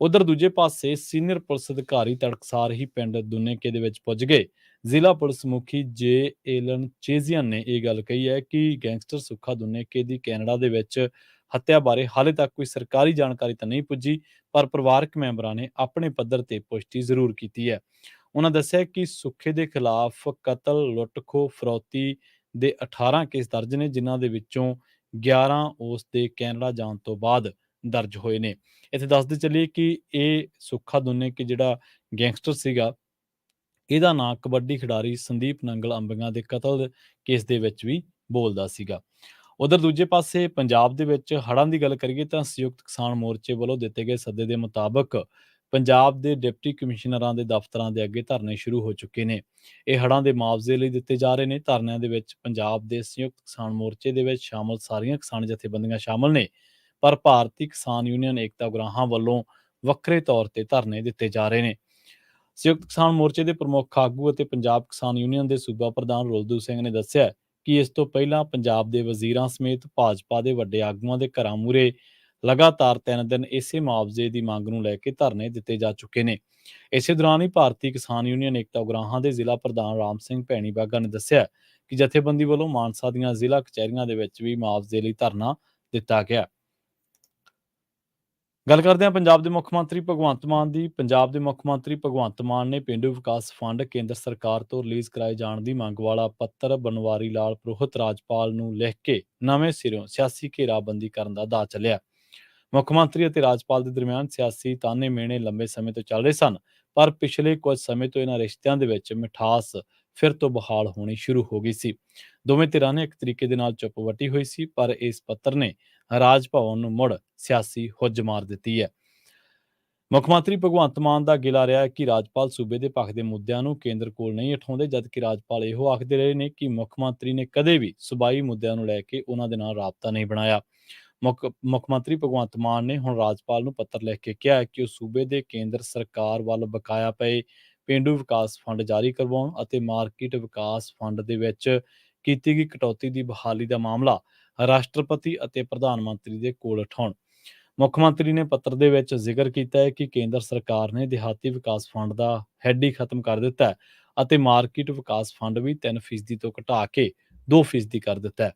ਉਧਰ ਦੂਜੇ ਪਾਸੇ ਸੀਨੀਅਰ ਪੁਲਿਸ ਅਧਿਕਾਰੀ ਤੜਕਸਾਰ ਹੀ ਪਿੰਡ ਦੁੰਨੇਕੇ ਦੇ ਵਿੱਚ ਪੁੱਜ ਗਏ। ਜ਼ਿਲ੍ਹਾ ਪੁਲਿਸ ਮੁਖੀ ਜੇ ਏਲਨ ਚੇਜ਼ੀਅਨ ਨੇ ਇਹ ਗੱਲ ਕਹੀ ਹੈ ਕਿ ਗੈਂਗਸਟਰ ਸੁੱਖਾ ਦੁੰਨੇਕੇ ਦੀ ਕੈਨੇਡਾ ਦੇ ਵਿੱਚ ਹੱਤਿਆ ਬਾਰੇ ਹਾਲੇ ਤੱਕ ਕੋਈ ਸਰਕਾਰੀ ਜਾਣਕਾਰੀ ਤਾਂ ਨਹੀਂ ਪੁੱਜੀ, ਪਰ ਪਰਿਵਾਰਕ ਮੈਂਬਰਾਂ ਨੇ ਆਪਣੇ ਪੱਧਰ ਤੇ ਪੁਸ਼ਟੀ ਜ਼ਰੂਰ ਕੀਤੀ ਹੈ। ਉਹਨਾਂ ਦੱਸਿਆ ਕਿ ਸੁੱਖੇ ਦੇ ਖਿਲਾਫ ਕਤਲ, ਲੁੱਟ-ਖੋਹ, ਫਰੌਤੀ ਦੇ 18 ਕੇਸ ਦਰਜ ਨੇ, ਜਿਨ੍ਹਾਂ ਦੇ ਵਿੱਚੋਂ 11 ਉਸ ਦੇ ਕੈਨੇਡਾ ਜਾਣ ਤੋਂ ਬਾਅਦ ਦਰਜ ਹੋਏ ਨੇ। ਇੱਥੇ ਦੱਸਦੇ ਚੱਲੀਏ ਕਿ ਇਹ ਸੁੱਖਾ ਦੁੰਨੇਕੇ ਜਿਹੜਾ ਗੈਂਗਸਟਰ ਸੀਗਾ, ਇਹਦਾ ਨਾਂ ਕਬੱਡੀ ਖਿਡਾਰੀ ਸੰਦੀਪ ਨੰਗਲ ਅੰਬੀਆਂ ਦੇ ਕਤਲ ਕੇਸ ਦੇ ਵਿੱਚ ਵੀ ਬੋਲਦਾ ਸੀਗਾ। ਉਧਰ ਦੂਜੇ ਪਾਸੇ ਪੰਜਾਬ ਦੇ ਵਿੱਚ ਹੜ੍ਹਾਂ ਦੀ ਗੱਲ ਕਰੀਏ ਤਾਂ ਸੰਯੁਕਤ ਕਿਸਾਨ ਮੋਰਚੇ ਵੱਲੋਂ ਦਿੱਤੇ ਗਏ ਸੱਦੇ ਦੇ ਮੁਤਾਬਕ ਪੰਜਾਬ ਦੇ ਡਿਪਟੀ ਕਮਿਸ਼ਨਰਾਂ ਦੇ ਦਫ਼ਤਰਾਂ ਦੇ ਅੱਗੇ ਧਰਨੇ ਸ਼ੁਰੂ ਹੋ ਚੁੱਕੇ ਨੇ। ਇਹ ਹੜ੍ਹਾਂ ਦੇ ਮੁਆਵਜ਼ੇ ਲਈ ਦਿੱਤੇ ਜਾ ਰਹੇ ਨੇ। ਧਰਨਿਆਂ ਦੇ ਵਿੱਚ ਪੰਜਾਬ ਦੇ ਸੰਯੁਕਤ ਕਿਸਾਨ ਮੋਰਚੇ ਦੇ ਵਿੱਚ ਸ਼ਾਮਲ ਸਾਰੀਆਂ ਕਿਸਾਨ ਜਥੇਬੰਦੀਆਂ ਸ਼ਾਮਲ ਨੇ, ਪਰ ਭਾਰਤੀ ਕਿਸਾਨ ਯੂਨੀਅਨ ਏਕਤਾ ਉਗਰਾਹਾਂ ਵੱਲੋਂ ਵੱਖਰੇ ਤੌਰ ਤੇ ਧਰਨੇ ਦਿੱਤੇ ਜਾ ਰਹੇ ਨੇ। ਸੰਯੁਕਤ ਕਿਸਾਨ ਮੋਰਚੇ ਦੇ ਪ੍ਰਮੁੱਖ ਆਗੂ ਅਤੇ ਪੰਜਾਬ ਕਿਸਾਨ ਯੂਨੀਅਨ ਦੇ ਸੂਬਾ ਪ੍ਰਧਾਨ ਰੁਲਦੂ ਸਿੰਘ ਨੇ ਦੱਸਿਆ ਕਿ ਇਸ ਤੋਂ ਪਹਿਲਾਂ ਪੰਜਾਬ ਦੇ ਵਜ਼ੀਰਾਂ ਸਮੇਤ ਭਾਜਪਾ ਦੇ ਵੱਡੇ ਆਗੂਆਂ ਦੇ ਘਰਾਂ ਮੂਹਰੇ ਲਗਾਤਾਰ 3 ਦਿਨ ਇਸੇ ਮੁਆਵਜ਼ੇ ਦੀ ਮੰਗ ਨੂੰ ਲੈ ਕੇ ਧਰਨੇ ਦਿੱਤੇ ਜਾ ਚੁੱਕੇ ਨੇ। ਇਸੇ ਦੌਰਾਨ ਹੀ ਭਾਰਤੀ ਕਿਸਾਨ ਯੂਨੀਅਨ ਏਕਤਾ ਉਗਰਾਹਾਂ ਦੇ ਜ਼ਿਲ੍ਹਾ ਪ੍ਰਧਾਨ ਰਾਮ ਸਿੰਘ ਭੈਣੀ ਬਾਗਾ ਨੇ ਦੱਸਿਆ ਕਿ ਜਥੇਬੰਦੀ ਵੱਲੋਂ ਮਾਨਸਾ ਦੀਆਂ ਜ਼ਿਲ੍ਹਾ ਕਚਹਿਰੀਆਂ ਦੇ ਵਿੱਚ ਵੀ ਮੁਆਵਜ਼ੇ ਲਈ ਧਰਨਾ ਦਿੱਤਾ ਗਿਆ। ਗੱਲ ਕਰਦੇ ਹਾਂ ਪੰਜਾਬ ਦੇ ਮੁੱਖ ਮੰਤਰੀ ਭਗਵੰਤ ਮਾਨ ਦੀ। ਪੰਜਾਬ ਦੇ ਮੁੱਖ ਮੰਤਰੀ ਭਗਵੰਤ ਮਾਨ ਨੇ ਪੇਂਡੂ ਵਿਕਾਸ ਫੰਡ ਕੇਂਦਰ ਸਰਕਾਰ ਤੋਂ ਰਿਲੀਜ਼ ਕਰਾਏ ਜਾਣ ਦੀ ਮੰਗ ਵਾਲਾ ਪੱਤਰ ਬਨਵਾਰੀ ਲਾਲ ਪੁਰੋਹਿਤ ਰਾਜਪਾਲ ਨੂੰ ਲਿਖ ਕੇ ਨਵੇਂ ਸਿਰਿਓਂ ਸਿਆਸੀ ਘੇਰਾਬੰਦੀ ਕਰਨ ਦਾ ਦਾਅ ਚੱਲਿਆ। ਮੁੱਖ ਮੰਤਰੀ ਅਤੇ ਰਾਜਪਾਲ ਦੇ ਦਰਮਿਆਨ ਸਿਆਸੀ ਤਾਨੇ ਮਿਹਣੇ ਲੰਬੇ ਸਮੇਂ ਤੋਂ ਚੱਲ ਰਹੇ ਸਨ, ਪਰ ਪਿਛਲੇ ਕੁਝ ਸਮੇਂ ਤੋਂ ਇਹਨਾਂ ਰਿਸ਼ਤਿਆਂ ਦੇ ਵਿੱਚ ਮਿਠਾਸ ਫਿਰ ਤੋਂ ਬਹਾਲ ਹੋਣੀ ਸ਼ੁਰੂ ਹੋ ਗਈ ਸੀ। ਦੋਵੇਂ ਧਿਰਾਂ ਨੇ ਇੱਕ ਤਰੀਕੇ ਦੇ ਨਾਲ ਚੁੱਪ ਵੱਟੀ ਹੋਈ ਸੀ, ਪਰ ਇਸ ਪੱਤਰ ਨੇ ਰਾਜ ਭਵਨ ਨੂੰ ਮੁੜ ਸਿਆਸੀ ਹੁੱਜ ਮਾਰ ਦਿੱਤੀ ਹੈ। ਮੁੱਖ ਮੰਤਰੀ ਭਗਵੰਤ ਮਾਨ ਦਾ ਗਿਲਾ ਰਿਹਾ ਹੈ ਕਿ ਰਾਜਪਾਲ ਸੂਬੇ ਦੇ ਪੱਖ ਦੇ ਮੁੱਦਿਆਂ ਨੂੰ ਕੇਂਦਰ ਕੋਲ ਨਹੀਂ ਉਠਾਉਂਦੇ, ਜਦਕਿ ਰਾਜਪਾਲ ਇਹੋ ਆਖਦੇ ਰਹੇ ਨੇ ਕਿ ਮੁੱਖ ਮੰਤਰੀ ਨੇ ਕਦੇ ਵੀ ਸੂਬਾਈ ਮੁੱਦਿਆਂ ਨੂੰ ਲੈ ਕੇ ਉਹਨਾਂ ਦੇ ਨਾਲ ਰਾਬਤਾ ਨਹੀਂ ਬਣਾਇਆ। ਮੁੱਖ ਮੰਤਰੀ ਭਗਵੰਤ ਮਾਨ ਨੇ ਹੁਣ ਰਾਜਪਾਲ ਨੂੰ ਪੱਤਰ ਲਿਖ ਕੇ ਕਿਹਾ ਹੈ ਕਿ ਉਹ ਸੂਬੇ ਦੇ ਕੇਂਦਰ ਸਰਕਾਰ ਵੱਲ ਬਕਾਇਆ ਪਏ ਪੇਂਡੂ ਵਿਕਾਸ ਫੰਡ ਜਾਰੀ ਕਰਵਾਉਣ ਅਤੇ ਮਾਰਕੀਟ ਵਿਕਾਸ ਫੰਡ ਦੇ ਵਿੱਚ ਕੀਤੀ ਗਈ ਕਟੌਤੀ ਦੀ ਬਹਾਲੀ ਦਾ ਮਾਮਲਾ ਰਾਸ਼ਟਰਪਤੀ ਅਤੇ ਪ੍ਰਧਾਨ ਮੰਤਰੀ ਦੇ ਕੋਲ ਉਠਾਉਣ। ਮੁੱਖ ਮੰਤਰੀ ਨੇ ਪੱਤਰ ਦੇ ਵਿੱਚ ਜ਼ਿਕਰ ਕੀਤਾ ਹੈ ਕਿ ਕੇਂਦਰ ਸਰਕਾਰ ਨੇ ਦਿਹਾਤੀ ਵਿਕਾਸ ਫੰਡ ਦਾ ਹੈਡ ਹੀ ਖਤਮ ਕਰ ਦਿੱਤਾ ਹੈ ਅਤੇ ਮਾਰਕੀਟ ਵਿਕਾਸ ਫੰਡ ਵੀ 3% ਤੋਂ ਘਟਾ ਕੇ 2% ਕਰ ਦਿੱਤਾ ਹੈ।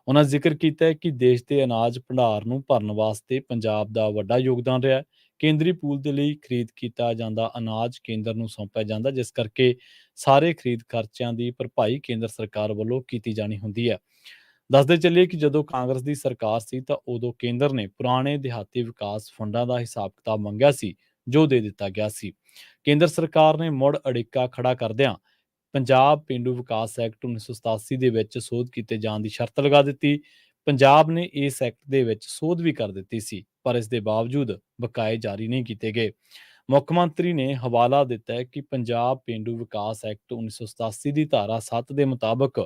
ਉਹਨਾਂ ਜ਼ਿਕਰ ਕੀਤਾ ਹੈ ਕਿ ਦੇਸ਼ ਦੇ ਅਨਾਜ ਭੰਡਾਰ ਨੂੰ ਭਰਨ ਵਾਸਤੇ ਪੰਜਾਬ ਦਾ ਵੱਡਾ ਯੋਗਦਾਨ ਰਿਹਾ ਹੈ। ਕੇਂਦਰੀ ਪੂਲ ਦੇ ਲਈ ਖਰੀਦ ਕੀਤਾ ਜਾਂਦਾ ਅਨਾਜ ਕੇਂਦਰ ਨੂੰ ਸੌਂਪਿਆ ਜਾਂਦਾ, ਜਿਸ ਕਰਕੇ ਸਾਰੇ ਖਰੀਦ ਖਰਚਿਆਂ ਦੀ ਭਰਪਾਈ ਕੇਂਦਰ ਸਰਕਾਰ ਵੱਲੋਂ ਕੀਤੀ ਜਾਣੀ ਹੁੰਦੀ ਹੈ। ਦੱਸਦੇ ਚੱਲੀਏ ਕਿ ਜਦੋਂ ਕਾਂਗਰਸ ਦੀ ਸਰਕਾਰ ਸੀ ਤਾਂ ਉਦੋਂ ਕੇਂਦਰ ਨੇ ਪੁਰਾਣੇ ਦਿਹਾਤੀ ਵਿਕਾਸ ਫੰਡਾਂ ਦਾ ਹਿਸਾਬ ਕਿਤਾਬ ਮੰਗਿਆ ਸੀ, ਜੋ ਦੇ ਦਿੱਤਾ ਗਿਆ ਸੀ। ਕੇਂਦਰ ਸਰਕਾਰ ਨੇ ਮੁੜ ਅੜਿੱਕਾ ਖੜਾ ਕਰਦਿਆਂ ਪੰਜਾਬ ਪੇਂਡੂ ਵਿਕਾਸ ਐਕਟ 1987 ਦੇ ਵਿੱਚ ਸੋਧ ਕੀਤੇ ਜਾਣ ਦੀ ਸ਼ਰਤ ਲਗਾ ਦਿੱਤੀ। ਪੰਜਾਬ ਨੇ ਇਸ ਐਕਟ ਦੇ ਵਿੱਚ ਸੋਧ ਵੀ ਕਰ ਦਿੱਤੀ ਸੀ, ਪਰ ਇਸ ਦੇ ਬਾਵਜੂਦ ਬਕਾਏ ਜਾਰੀ ਨਹੀਂ ਕੀਤੇ ਗਏ। ਮੁੱਖ ਮੰਤਰੀ ਨੇ ਹਵਾਲਾ ਦਿੱਤਾ ਹੈ ਕਿ ਪੰਜਾਬ ਪੇਂਡੂ ਵਿਕਾਸ ਐਕਟ 1987 ਦੀ ਧਾਰਾ 7 ਦੇ ਮੁਤਾਬਕ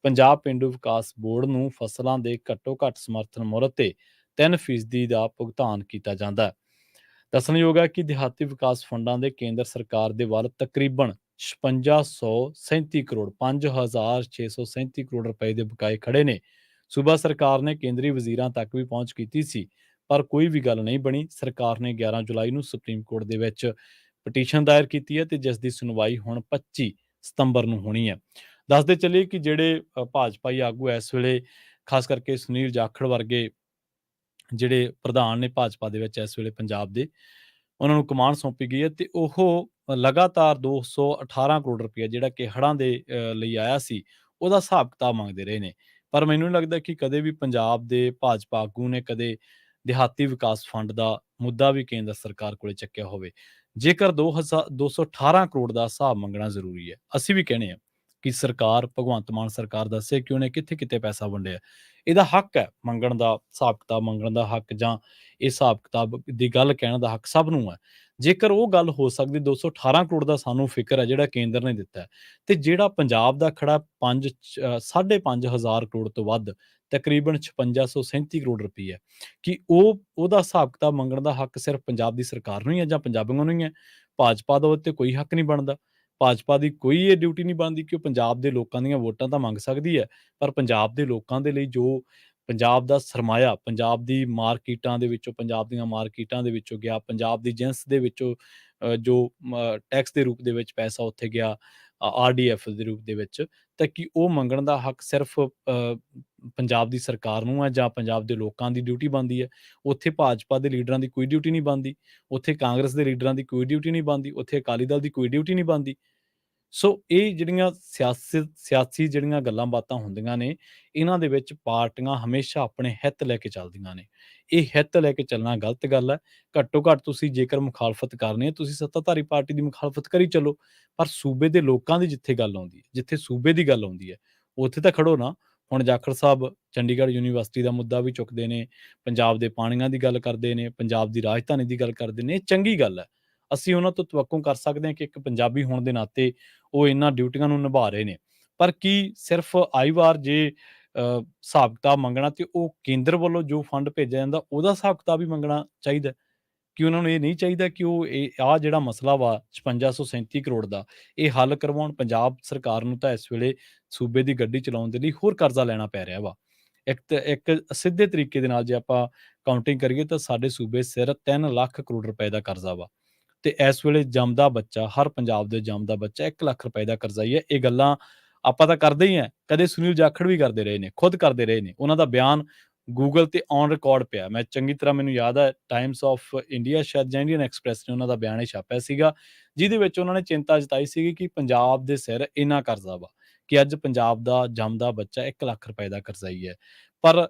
ਪੰਜਾਬ ਪੇਂਡੂ ਵਿਕਾਸ ਬੋਰਡ ਨੂੰ ਫਸਲਾਂ ਦੇ ਘੱਟੋ-ਘੱਟ ਸਮਰਥਨ ਮੁੱਲ ਤੇ 3% ਦਾ ਭੁਗਤਾਨ ਕੀਤਾ ਜਾਂਦਾ ਹੈ। ਦੱਸਣਯੋਗ ਹੈ ਕਿ ਦਿਹਾਤੀ ਵਿਕਾਸ ਫੰਡਾਂ ਦੇ ਕੇਂਦਰ ਸਰਕਾਰ ਦੇ ਵੱਲ ਤਕਰੀਬਨ 5637 ਕਰੋੜ 5637 ਕਰੋੜ ਰੁਪਏ ਦੇ ਬਕਾਏ ਖੜੇ ਨੇ। ਸੂਬਾ ਸਰਕਾਰ ਨੇ ਕੇਂਦਰੀ ਵਜ਼ੀਰਾਂ ਤੱਕ ਵੀ ਪਹੁੰਚ ਕੀਤੀ ਸੀ, ਪਰ ਕੋਈ ਵੀ ਗੱਲ ਨਹੀਂ ਬਣੀ। ਸਰਕਾਰ ਨੇ 11 ਜੁਲਾਈ ਨੂੰ ਸੁਪਰੀਮ ਕੋਰਟ ਦੇ ਵਿੱਚ ਪਟੀਸ਼ਨ ਦਾਇਰ ਕੀਤੀ ਹੈ ਤੇ ਜਿਸ ਦੀ ਸੁਣਵਾਈ ਹੁਣ 25 ਸਤੰਬਰ ਨੂੰ ਹੋਣੀ ਹੈ। ਦੱਸਦੇ ਚੱਲੀਏ ਕਿ ਜਿਹੜੇ ਭਾਜਪਾਈ ਆਗੂ ਇਸ ਵੇਲੇ ਖਾਸ ਕਰਕੇ ਸੁਨੀਲ ਜਾਖੜ ਵਰਗੇ ਜਿਹੜੇ ਪ੍ਰਧਾਨ ਨੇ ਭਾਜਪਾ ਦੇ ਵਿੱਚ ਇਸ ਵੇਲੇ ਪੰਜਾਬ ਦੇ, ਉਹਨਾਂ ਨੂੰ ਕਮਾਨ ਸੌਂਪੀ ਗਈ ਹੈ ਤੇ ਉਹ ਲਗਾਤਾਰ 218 ਕਰੋੜ ਰੁਪਏ ਜਿਹੜਾ ਕਿ ਹੜ੍ਹਾਂ ਦੇ ਲਈ ਆਇਆ ਸੀ, ਉਹਦਾ ਹਿਸਾਬ ਕਿਤਾਬ ਮੰਗਦੇ ਰਹੇ ਨੇ। ਪਰ ਮੈਨੂੰ ਨਹੀਂ ਲੱਗਦਾ ਕਿ ਕਦੇ ਵੀ ਪੰਜਾਬ ਦੇ ਭਾਜਪਾ ਆਗੂ ਨੇ ਕਦੇ ਦਿਹਾਤੀ ਵਿਕਾਸ ਫੰਡ ਦਾ ਮੁੱਦਾ ਵੀ ਕੇਂਦਰ ਸਰਕਾਰ ਕੋਲੇ ਚੱਕਿਆ ਹੋਵੇ। ਜੇਕਰ 218 ਕਰੋੜ ਦਾ ਹਿਸਾਬ ਮੰਗਣਾ ਜ਼ਰੂਰੀ ਹੈ, ਅਸੀਂ ਵੀ ਕਹਿੰਦੇ ਹਾਂ ਕਿ ਸਰਕਾਰ ਭਗਵੰਤ ਮਾਨ ਸਰਕਾਰ ਦੱਸੇ ਕਿ ਉਹਨੇ ਕਿੱਥੇ ਕਿੱਥੇ ਪੈਸਾ ਵੰਡਿਆ। ਇਹਦਾ ਹੱਕ ਹੈ ਮੰਗਣ ਦਾ, ਹਿਸਾਬ ਕਿਤਾਬ ਮੰਗਣ ਦਾ ਹੱਕ, ਜਾਂ ਇਹ ਹਿਸਾਬ ਕਿਤਾਬ ਦੀ ਗੱਲ ਕਹਿਣ ਦਾ ਹੱਕ ਸਭ ਨੂੰ ਹੈ। ਜੇਕਰ ਉਹ ਗੱਲ ਹੋ ਸਕਦੀ, 218 ਕਰੋੜ ਦਾ ਸਾਨੂੰ ਫਿਕਰ ਹੈ ਜਿਹੜਾ ਕੇਂਦਰ ਨੇ ਦਿੱਤਾ ਹੈ, ਤੇ ਜਿਹੜਾ ਪੰਜਾਬ ਦਾ ਖੜਾ 5,500 ਕਰੋੜ ਤੋਂ ਵੱਧ ਤਕਰੀਬਨ 5637 ਕਰੋੜ ਰੁਪਏ ਹੈ, ਕਿ ਉਹਦਾ ਹਿਸਾਬ ਕਿਤਾਬ ਮੰਗਣ ਦਾ ਹੱਕ ਸਿਰਫ ਪੰਜਾਬ ਦੀ ਸਰਕਾਰ ਨੂੰ ਹੀ ਹੈ ਜਾਂ ਪੰਜਾਬੀਆਂ ਨੂੰ ਹੀ ਹੈ। ਭਾਜਪਾ ਦਾ ਉੱਤੇ ਕੋਈ ਹੱਕ ਨਹੀਂ ਬਣਦਾ। ਭਾਜਪਾ ਦੀ ਕੋਈ ਇਹ ਡਿਊਟੀ ਨਹੀਂ ਬਣਦੀ ਕਿ ਉਹ ਪੰਜਾਬ ਦੇ ਲੋਕਾਂ ਦੀਆਂ ਵੋਟਾਂ ਤਾਂ ਮੰਗ ਸਕਦੀ ਹੈ, ਪਰ ਪੰਜਾਬ ਦੇ ਲੋਕਾਂ ਦੇ ਲਈ ਜੋ ਪੰਜਾਬ ਦਾ ਸਰਮਾਇਆ, ਪੰਜਾਬ ਦੀ ਮਾਰਕੀਟਾਂ ਦੇ ਵਿੱਚੋਂ, ਪੰਜਾਬ ਦੀਆਂ ਮਾਰਕੀਟਾਂ ਦੇ ਵਿੱਚੋਂ ਗਿਆ, ਪੰਜਾਬ ਦੀ ਜਿਣਸ ਦੇ ਵਿੱਚੋਂ ਜੋ ਟੈਕਸ ਦੇ ਰੂਪ ਦੇ ਵਿੱਚ ਪੈਸਾ ਉੱਥੇ ਗਿਆ, ਆਰਡੀਐਫ ਦੇ ਰੂਪ ਦੇ ਵਿੱਚ, ਤਾਂ ਕਿ ਉਹ ਮੰਗਣ ਦਾ ਹੱਕ ਸਿਰਫ ਪੰਜਾਬ ਦੀ ਸਰਕਾਰ ਨੂੰ ਹੈ ਜਾਂ ਪੰਜਾਬ ਦੇ ਲੋਕਾਂ ਦੀ ਡਿਊਟੀ ਬਣਦੀ ਹੈ। ਉੱਥੇ ਭਾਜਪਾ ਦੇ ਲੀਡਰਾਂ ਦੀ ਕੋਈ ਡਿਊਟੀ ਨਹੀਂ ਬਣਦੀ, ਉੱਥੇ ਕਾਂਗਰਸ ਦੇ ਲੀਡਰਾਂ ਦੀ ਕੋਈ ਡਿਊਟੀ ਨਹੀਂ ਬਣਦੀ, ਉੱਥੇ ਅਕਾਲੀ ਦਲ ਦੀ ਕੋਈ ਡਿਊਟੀ ਨਹੀਂ ਬਣਦੀ। ਸੋ ਇਹ ਜਿਹੜੀਆਂ ਸਿਆਸੀ ਜਿਹੜੀਆਂ ਗੱਲਾਂ ਬਾਤਾਂ ਹੁੰਦੀਆਂ ਨੇ, ਇਹਨਾਂ ਦੇ ਵਿੱਚ ਪਾਰਟੀਆਂ ਹਮੇਸ਼ਾ ਆਪਣੇ ਹਿੱਤ ਲੈ ਕੇ ਚੱਲਦੀਆਂ ਨੇ। ਇਹ ਹਿੱਤ ਲੈ ਕੇ ਚੱਲਣਾ ਗਲਤ ਗੱਲ ਹੈ। ਘੱਟੋ ਘੱਟ ਤੁਸੀਂ ਜੇਕਰ ਮੁਖਾਲਫਤ ਕਰਨੀ ਹੈ, ਤੁਸੀਂ ਸੱਤਾਧਾਰੀ ਪਾਰਟੀ ਦੀ ਮੁਖਾਲਫਤ ਕਰੀ ਚੱਲੋ, ਪਰ ਸੂਬੇ ਦੇ ਲੋਕਾਂ ਦੀ ਜਿੱਥੇ ਗੱਲ ਆਉਂਦੀ ਹੈ, ਜਿੱਥੇ ਸੂਬੇ ਦੀ ਗੱਲ ਆਉਂਦੀ ਹੈ, ਉੱਥੇ ਤਾਂ ਖੜੋ ਨਾ। ਹੁਣ ਜਾਖੜ ਸਾਹਿਬ ਚੰਡੀਗੜ੍ਹ ਯੂਨੀਵਰਸਿਟੀ ਦਾ ਮੁੱਦਾ ਵੀ ਚੁੱਕਦੇ ਨੇ, ਪੰਜਾਬ ਦੇ ਪਾਣੀਆਂ ਦੀ ਗੱਲ ਕਰਦੇ ਨੇ, ਪੰਜਾਬ ਦੀ ਰਾਜਧਾਨੀ ਦੀ ਗੱਲ ਕਰਦੇ ਨੇ। ਇਹ ਚੰਗੀ ਗੱਲ ਹੈ। ਅਸੀਂ ਉਹਨਾਂ ਤੋਂ ਤਵੱਕੁ ਕਰ ਸਕਦੇ ਹਾਂ ਕਿ ਇੱਕ ਪੰਜਾਬੀ ਹੋਣ ਦੇ ਨਾਤੇ ਉਹ ਇਹਨਾਂ ਡਿਊਟੀਆਂ ਨੂੰ ਨਿਭਾ ਰਹੇ ਨੇ, ਪਰ ਕੀ ਸਿਰਫ ਆਈ ਵਾਰ ਜੇ ਹਿਸਾਬ ਕਿਤਾਬ ਮੰਗਣਾ ਤੇ ਉਹ ਕੇਂਦਰ ਵੱਲੋਂ ਜੋ ਫੰਡ ਭੇਜਿਆ ਜਾਂਦਾ ਉਹਦਾ ਹਿਸਾਬ ਕਿਤਾਬ ਹੀ ਮੰਗਣਾ ਚਾਹੀਦਾ? ਕਿ ਉਹਨਾਂ ਨੂੰ ਇਹ ਨਹੀਂ ਚਾਹੀਦਾ ਕਿ ਉਹ ਜਿਹੜਾ ਮਸਲਾ ਵਾ 5637 ਕਰੋੜ ਦਾ, ਇਹ ਹੱਲ ਕਰਵਾਉਣ? ਪੰਜਾਬ ਸਰਕਾਰ ਨੂੰ ਤਾਂ ਇਸ ਵੇਲੇ ਸੂਬੇ ਦੀ ਗੱਡੀ ਚਲਾਉਣ ਦੇ ਲਈ ਹੋਰ ਕਰਜ਼ਾ ਲੈਣਾ ਪੈ ਰਿਹਾ ਵਾ। ਇੱਕ ਸਿੱਧੇ ਤਰੀਕੇ ਦੇ ਨਾਲ ਜੇ ਆਪਾਂ ਕਾਊਂਟਿੰਗ ਕਰੀਏ ਤਾਂ ਸਾਡੇ ਸੂਬੇ ਸਿਰ 3 ਲੱਖ ਕਰੋੜ ਰੁਪਏ ਦਾ ਕਰਜ਼ਾ ਵਾ, ਤੇ ਇਸ ਵੇਲੇ ਜੰਮਦਾ ਬੱਚਾ, ਹਰ ਪੰਜਾਬ ਦੇ ਜੰਮਦਾ ਬੱਚਾ 1 ਲੱਖ ਰੁਪਏ ਦਾ ਕਰਜ਼ਾਈ ਹੈ। ਇਹ ਗੱਲਾਂ ਆਪਾਂ ਤਾਂ ਕਰਦੇ ਹੀ ਹਾਂ, ਕਦੇ ਸੁਨੀਲ ਜਾਖੜ ਵੀ ਕਰਦੇ ਰਹੇ ਨੇ, ਖੁਦ ਕਰਦੇ ਰਹੇ ਨੇ। ਉਹਨਾਂ ਦਾ ਬਿਆਨ ਗੂਗਲ ਤੇ ਔਨ ਰਿਕਾਰਡ ਪਿਆ, ਮੈਂ ਚੰਗੀ ਤਰ੍ਹਾਂ ਮੈਨੂੰ ਯਾਦ ਹੈ, ਟਾਈਮਸ ਆਫ ਇੰਡੀਆ ਸ਼ਾਇਦ ਜਾਂ ਇੰਡੀਅਨ ਐਕਸਪ੍ਰੈਸ ਨੇ ਉਹਨਾਂ ਦਾ ਬਿਆਨ ਹੀ ਛਾਪਿਆ ਸੀਗਾ, ਜਿਹਦੇ ਵਿੱਚ ਉਹਨਾਂ ਨੇ ਚਿੰਤਾ ਜਤਾਈ ਸੀਗੀ ਕਿ ਪੰਜਾਬ ਦੇ ਸਿਰ ਇੰਨਾ ਕਰਜ਼ਾ ਵਾ ਕਿ ਅੱਜ ਪੰਜਾਬ ਦਾ ਜੰਮਦਾ ਬੱਚਾ 1 ਲੱਖ ਰੁਪਏ ਦਾ ਕਰਜ਼ਾਈ ਹੈ। ਪਰ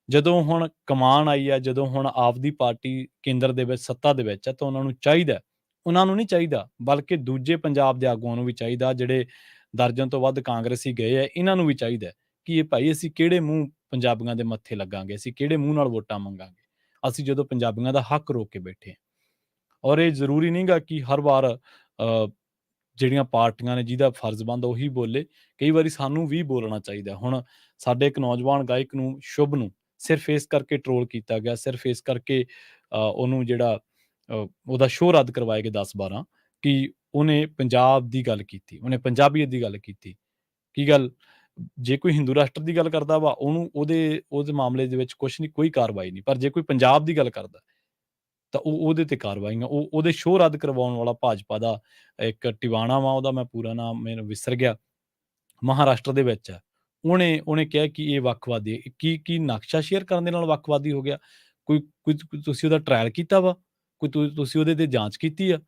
ਜਦੋਂ ਹੁਣ ਕਮਾਨ ਆਈ ਹੈ, ਜਦੋਂ ਹੁਣ ਆਪਦੀ ਪਾਰਟੀ ਕੇਂਦਰ ਦੇ ਵਿੱਚ ਸੱਤਾ ਦੇ ਵਿੱਚ ਹੈ, ਤਾਂ ਉਹਨਾਂ ਨੂੰ ਚਾਹੀਦਾ ਉਹਨਾਂ ਨੂੰ ਨਹੀਂ ਚਾਹੀਦਾ, ਬਲਕਿ ਦੂਜੇ ਪੰਜਾਬ ਦੇ ਆਗੂਆਂ ਨੂੰ ਵੀ ਚਾਹੀਦਾ, ਜਿਹੜੇ ਦਰਜਨ ਤੋਂ ਵੱਧ ਕਾਂਗਰਸੀ ਗਏ ਹੈ, ਇਹਨਾਂ ਨੂੰ ਵੀ ਚਾਹੀਦਾ ਕਿ ਇਹ ਭਾਈ ਅਸੀਂ ਕਿਹੜੇ ਮੂੰਹ ਪੰਜਾਬੀਆਂ ਦੇ ਮੱਥੇ ਲੱਗਾਂਗੇ, ਅਸੀਂ ਕਿਹੜੇ ਮੂੰਹ ਨਾਲ ਵੋਟਾਂ ਮੰਗਾਂਗੇ, ਅਸੀਂ ਜਦੋਂ ਪੰਜਾਬੀਆਂ ਦਾ ਹੱਕ ਰੋਕ ਕੇ ਬੈਠੇ ਹਾਂ। ਔਰ ਇਹ ਜ਼ਰੂਰੀ ਨਹੀਂਗਾ ਕਿ ਹਰ ਵਾਰ ਜਿਹੜੀਆਂ ਪਾਰਟੀਆਂ ਨੇ ਜਿਹਦਾ ਫਰਜ਼ ਬਣਦਾ ਉਹੀ ਬੋਲੇ, ਕਈ ਵਾਰੀ ਸਾਨੂੰ ਵੀ ਬੋਲਣਾ ਚਾਹੀਦਾ। ਹੁਣ ਸਾਡੇ ਇੱਕ ਨੌਜਵਾਨ ਗਾਇਕ ਨੂੰ, ਸ਼ੁਭ ਨੂੰ, ਸਿਰਫ ਇਸ ਕਰਕੇ ਟਰੋਲ ਕੀਤਾ ਗਿਆ, ਸਿਰਫ ਇਸ ਕਰਕੇ ਉਹਨੂੰ ਜਿਹੜਾ ਉਹਦਾ ਸ਼ੋਅ ਰੱਦ ਕਰਵਾਏ ਗਏ 10-12 ਕਿ ਉਹਨੇ ਪੰਜਾਬ ਦੀ ਗੱਲ ਕੀਤੀ, ਉਹਨੇ ਪੰਜਾਬੀਅਤ ਦੀ ਗੱਲ ਕੀਤੀ। ਕੀ ਗੱਲ, ਜੇ ਕੋਈ ਹਿੰਦੂ ਰਾਸ਼ਟਰ ਦੀ ਗੱਲ ਕਰਦਾ ਵਾ ਉਹਨੂੰ ਉਹਦੇ ਮਾਮਲੇ ਦੇ ਵਿੱਚ ਕੁਛ ਨਹੀਂ, ਕੋਈ ਕਾਰਵਾਈ ਨਹੀਂ, ਪਰ ਜੇ ਕੋਈ ਪੰਜਾਬ ਦੀ ਗੱਲ ਕਰਦਾ ਤਾਂ ਉਹਦੇ ਤੇ ਕਾਰਵਾਈਆਂ। ਉਹਦੇ ਸ਼ੋਅ ਰੱਦ ਕਰਵਾਉਣ ਵਾਲਾ ਭਾਜਪਾ ਦਾ ਇੱਕ ਟਿਵਾਣਾ ਵਾ, ਉਹਦਾ ਮੈਂ ਪੂਰਾ ਨਾਮ ਮੈਨੂੰ ਵਿਸਰ ਗਿਆ, ਮਹਾਰਾਸ਼ਟਰ ਦੇ ਵਿੱਚ ਹੈ। ਉਹਨੇ ਕਿਹਾ ਕਿ ਇਹ ਵੱਖਵਾਦੀ ਹੈ। ਕੀ ਨਕਸ਼ਾ ਸ਼ੇਅਰ ਕਰਨ ਦੇ ਨਾਲ ਵੱਖਵਾਦੀ ਹੋ ਗਿਆ? ਕੋਈ ਤੁਸੀਂ ਉਹਦਾ ਟਰਾਇਲ ਕੀਤਾ ਵਾ? ਕੋਈ ਤੁਸੀਂ ਉਹਦੇ ਤੇ ਜਾਂਚ ਕੀਤੀ ਆ?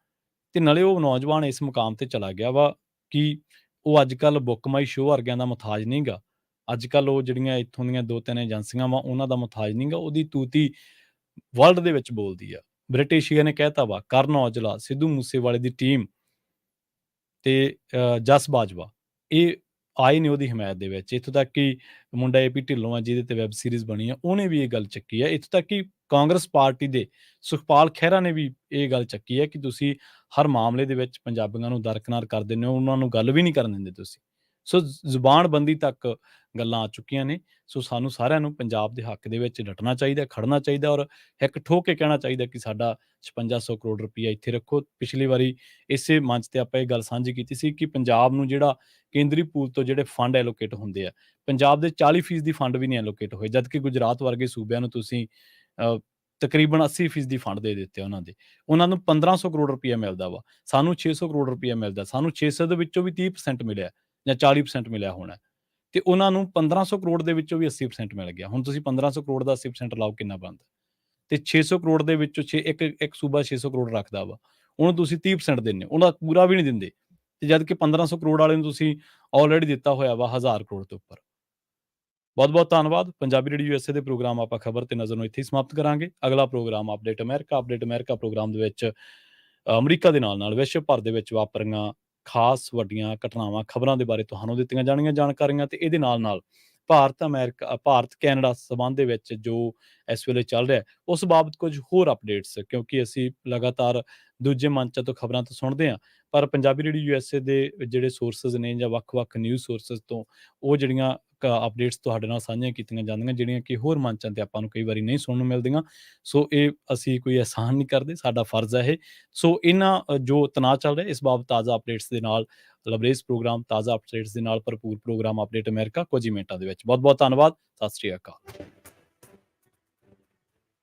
ਤੇ ਨਾਲੇ ਉਹ ਨੌਜਵਾਨ ਇਸ ਮੁਕਾਮ ਤੇ ਚਲਾ ਗਿਆ ਵਾ ਕਿ ਉਹ ਅੱਜ-ਕੱਲ੍ਹ ਬੁੱਕ ਮਾਈ ਸ਼ੋਅ ਵਰਗਿਆਂ ਦਾ ਮੁਹਤਾਜ ਨਹੀਂ ਗਾ। ਅੱਜ-ਕੱਲ੍ਹ ਉਹ ਜਿਹੜੀਆਂ ਇੱਥੋਂ ਦੀਆਂ 2-3 ਏਜੰਸੀਆਂ ਵਾ ਉਹਨਾਂ ਦਾ ਮੁਹਤਾਜ ਨਹੀਂ ਗਾ। ਉਹਦੀ ਤੂਤੀ ਵਰਲਡ ਦੇ ਵਿੱਚ ਬੋਲਦੀ ਆ। ਬ੍ਰਿਟਿਸ਼ੀਆ ਨੇ ਕਹਿਤਾ ਵਾ, ਕਰਨ ਔਜਲਾ, ਸਿੱਧੂ ਮੂਸੇਵਾਲੇ ਦੀ ਟੀਮ ਤੇ ਜਸ ਬਾਜਵਾ ਇਹ ਆਏ ਨੇ ਉਹਦੀ ਹਮਾਇਤ ਦੇ ਵਿੱਚ। ਇੱਥੋਂ ਤੱਕ ਕਿ ਮੁੰਡਾ ਏਪੀ ਢਿੱਲੋਂ ਆ ਜਿਹਦੇ ਤੇ ਵੈਬ ਸੀਰੀਜ਼ ਬਣੀ ਆ, ਉਹਨੇ ਵੀ ਇਹ ਗੱਲ ਚੱਕੀ ਹੈ। ਇੱਥੋਂ ਤੱਕ ਕਿ ਕਾਂਗਰਸ ਪਾਰਟੀ ਦੇ ਸੁਖਪਾਲ ਖਹਿਰਾ ਨੇ ਵੀ ਇਹ ਗੱਲ ਚੱਕੀ ਹੈ ਕਿ ਤੁਸੀਂ ਹਰ ਮਾਮਲੇ ਦੇ ਵਿੱਚ ਪੰਜਾਬੀਆਂ ਨੂੰ ਦਰਕਨਾਰ ਕਰ ਦਿੰਦੇ ਹੋ, ਉਹਨਾਂ ਨੂੰ ਗੱਲ ਵੀ ਨਹੀਂ ਕਰਨ ਦਿੰਦੇ ਤੁਸੀਂ। ਸੋ ਜ਼ੁਬਾਨਬੰਦੀ ਤੱਕ ਗੱਲਾਂ ਆ ਚੁੱਕੀਆਂ ਨੇ। ਸੋ ਸਾਨੂੰ ਸਾਰਿਆਂ ਨੂੰ ਪੰਜਾਬ ਦੇ ਹੱਕ ਦੇ ਵਿੱਚ ਡਟਣਾ ਚਾਹੀਦਾ, ਖੜਨਾ ਚਾਹੀਦਾ ਔਰ ਇੱਕ ਠੋਕ ਕੇ ਕਹਿਣਾ ਚਾਹੀਦਾ ਕਿ ਸਾਡਾ 5600 ਕਰੋੜ ਰੁਪਈਆ ਇੱਥੇ ਰੱਖੋ। ਪਿਛਲੀ ਵਾਰੀ ਇਸੇ ਮੰਚ ਤੇ ਆਪਾਂ ਇਹ ਗੱਲ ਸਾਂਝੀ ਕੀਤੀ ਸੀ ਕਿ ਪੰਜਾਬ ਨੂੰ ਜਿਹੜਾ ਕੇਂਦਰੀ ਪੂਲ ਤੋਂ ਜਿਹੜੇ ਫੰਡ ਐਲੋਕੇਟ ਹੁੰਦੇ ਆ, ਪੰਜਾਬ ਦੇ 40% ਫੰਡ ਵੀ ਨਹੀਂ ਐਲੋਕੇਟ ਹੋਏ, ਜਦਕਿ ਗੁਜਰਾਤ ਵਰਗੇ ਸੂਬਿਆਂ ਨੂੰ ਤੁਸੀਂ ਤਕਰੀਬਨ 80% ਫੰਡ ਦੇ ਦਿੱਤੇ ਉਹਨਾਂ ਦੇ। ਉਹਨਾਂ ਨੂੰ 1500 ਕਰੋੜ ਰੁਪਈਆ ਮਿਲਦਾ ਵਾ, ਸਾਨੂੰ 600 ਕਰੋੜ ਰੁਪਈਆ ਮਿਲਦਾ। ਸਾਨੂੰ 600 ਦੇ ਵਿੱਚੋਂ ਵੀ 30% ਮਿਲਿਆ ਜਾਂ 40% ਮਿਲਿਆ ਹੋਣਾ ਤੇ ਉਹਨਾਂ ਨੂੰ 1500 ਕਰੋੜ ਦੇ ਵਿੱਚੋਂ ਵੀ 80% ਮਿਲ ਗਿਆ। ਹੁਣ ਤੁਸੀਂ 1500 ਕਰੋੜ ਦਾ 80% ਲਾਓ, ਕਿੰਨਾ ਬਣਦਾ? ਤੇ 600 ਕਰੋੜ ਦੇ ਵਿੱਚੋਂ ਇੱਕ ਸੂਬਾ 600 ਕਰੋੜ ਰੱਖਦਾ ਵਾ, ਉਹਨੂੰ ਤੁਸੀਂ 30% ਦਿੰਦੇ ਹੋ, ਉਹਦਾ ਪੂਰਾ ਵੀ ਨਹੀਂ ਦਿੰਦੇ। ਤੇ ਜਦ ਕਿ 1500 ਕਰੋੜ ਵਾਲੇ ਨੂੰ ਤੁਸੀਂ ਆਲਰੇਡੀ ਦਿੱਤਾ ਹੋਇਆ ਵਾ 1000 ਕਰੋੜ ਤੋਂ ਉੱਪਰ। ਬਹੁਤ-ਬਹੁਤ ਧੰਨਵਾਦ। ਪੰਜਾਬੀ ਰੇਡੀਓ USA ਦੇ ਪ੍ਰੋਗਰਾਮ ਆਪਾਂ ਖਬਰ ਤੇ ਨਜ਼ਰ ਨੂੰ ਇੱਥੇ ਹੀ ਸਮਾਪਤ ਕਰਾਂਗੇ। ਅਗਲਾ ਪ੍ਰੋਗਰਾਮ ਅਪਡੇਟ ਅਮਰੀਕਾ ਪ੍ਰੋਗਰਾਮ ਦੇ ਵਿੱਚ ਅਮਰੀਕਾ ਦੇ ਨਾਲ-ਨਾਲ ਵਿਸ਼ਵ ਭਰ ਦੇ ਵਿੱਚ ਵਾਪਰੀਆਂ ਖਾਸ ਵੱਡੀਆਂ ਘਟਨਾਵਾਂ, ਖਬਰਾਂ ਦੇ ਬਾਰੇ ਤੁਹਾਨੂੰ ਦਿੱਤੀਆਂ ਜਾਣਗੀਆਂ ਜਾਣਕਾਰੀਆਂ ਤੇ ਇਹਦੇ ਨਾਲ-ਨਾਲ ਭਾਰਤ ਕੈਨੇਡਾ ਸੰਬੰਧ ਦੇ ਵਿੱਚ ਜੋ ਇਸ ਵੇਲੇ ਚੱਲ ਰਿਹਾ, ਉਸ ਬਾਬਤ ਕੁਝ ਹੋਰ ਅਪਡੇਟਸ, ਕਿਉਂਕਿ ਅਸੀਂ ਲਗਾਤਾਰ ਦੂਜੇ ਮੰਚਾਂ ਤੋਂ ਖਬਰਾਂ ਤਾਂ ਸੁਣਦੇ ਹਾਂ, ਪਰ ਪੰਜਾਬੀ ਰੇਡੀਓ USA ਦੇ ਜਿਹੜੇ ਸੋਰਸਸ ਨੇ ਜਾਂ ਵੱਖ-ਵੱਖ ਨਿਊਜ਼ ਸੋਰਸਸ ਤੋਂ ਉਹ ਜਿਹੜੀਆਂ ਅਪਡੇਟਸ ਤੁਹਾਡੇ ਨਾਲ ਸਾਂਝੀਆਂ ਕੀਤੀਆਂ ਜਾਂਦੀਆਂ, ਜਿਹੜੀਆਂ ਕਿ ਹੋਰ ਮੰਚਾਂ ਤੇ ਆਪਾਂ ਨੂੰ ਕਈ ਵਾਰੀ ਨਹੀਂ ਸੁਣਨ ਨੂੰ ਮਿਲਦੀਆਂ। ਸੋ ਇਹ ਅਸੀਂ ਕੋਈ ਅਹਿਸਾਨ ਨਹੀਂ ਕਰਦੇ, ਸਾਡਾ ਫਰਜ਼ ਹੈ ਇਹ। ਸੋ ਇਹਨਾਂ ਜੋ ਤਣਾਅ ਚੱਲ ਰਿਹਾ, ਇਸ ਬਾਬਤ ਤਾਜ਼ਾ ਅਪਡੇਟਸ ਦੇ ਨਾਲ ਲਬਰੇਜ਼ ਪ੍ਰੋਗਰਾਮ, ਤਾਜ਼ਾ ਅਪਡੇਟਸ ਦੇ ਨਾਲ ਭਰਪੂਰ ਪ੍ਰੋਗਰਾਮ ਅਪਡੇਟ ਅਮਰੀਕਾ ਕੁਝ ਹੀ ਮਿੰਟਾਂ ਦੇ ਵਿੱਚ। ਬਹੁਤ-ਬਹੁਤ ਧੰਨਵਾਦ। ਸਤਿ ਸ਼੍ਰੀ ਅਕਾਲ।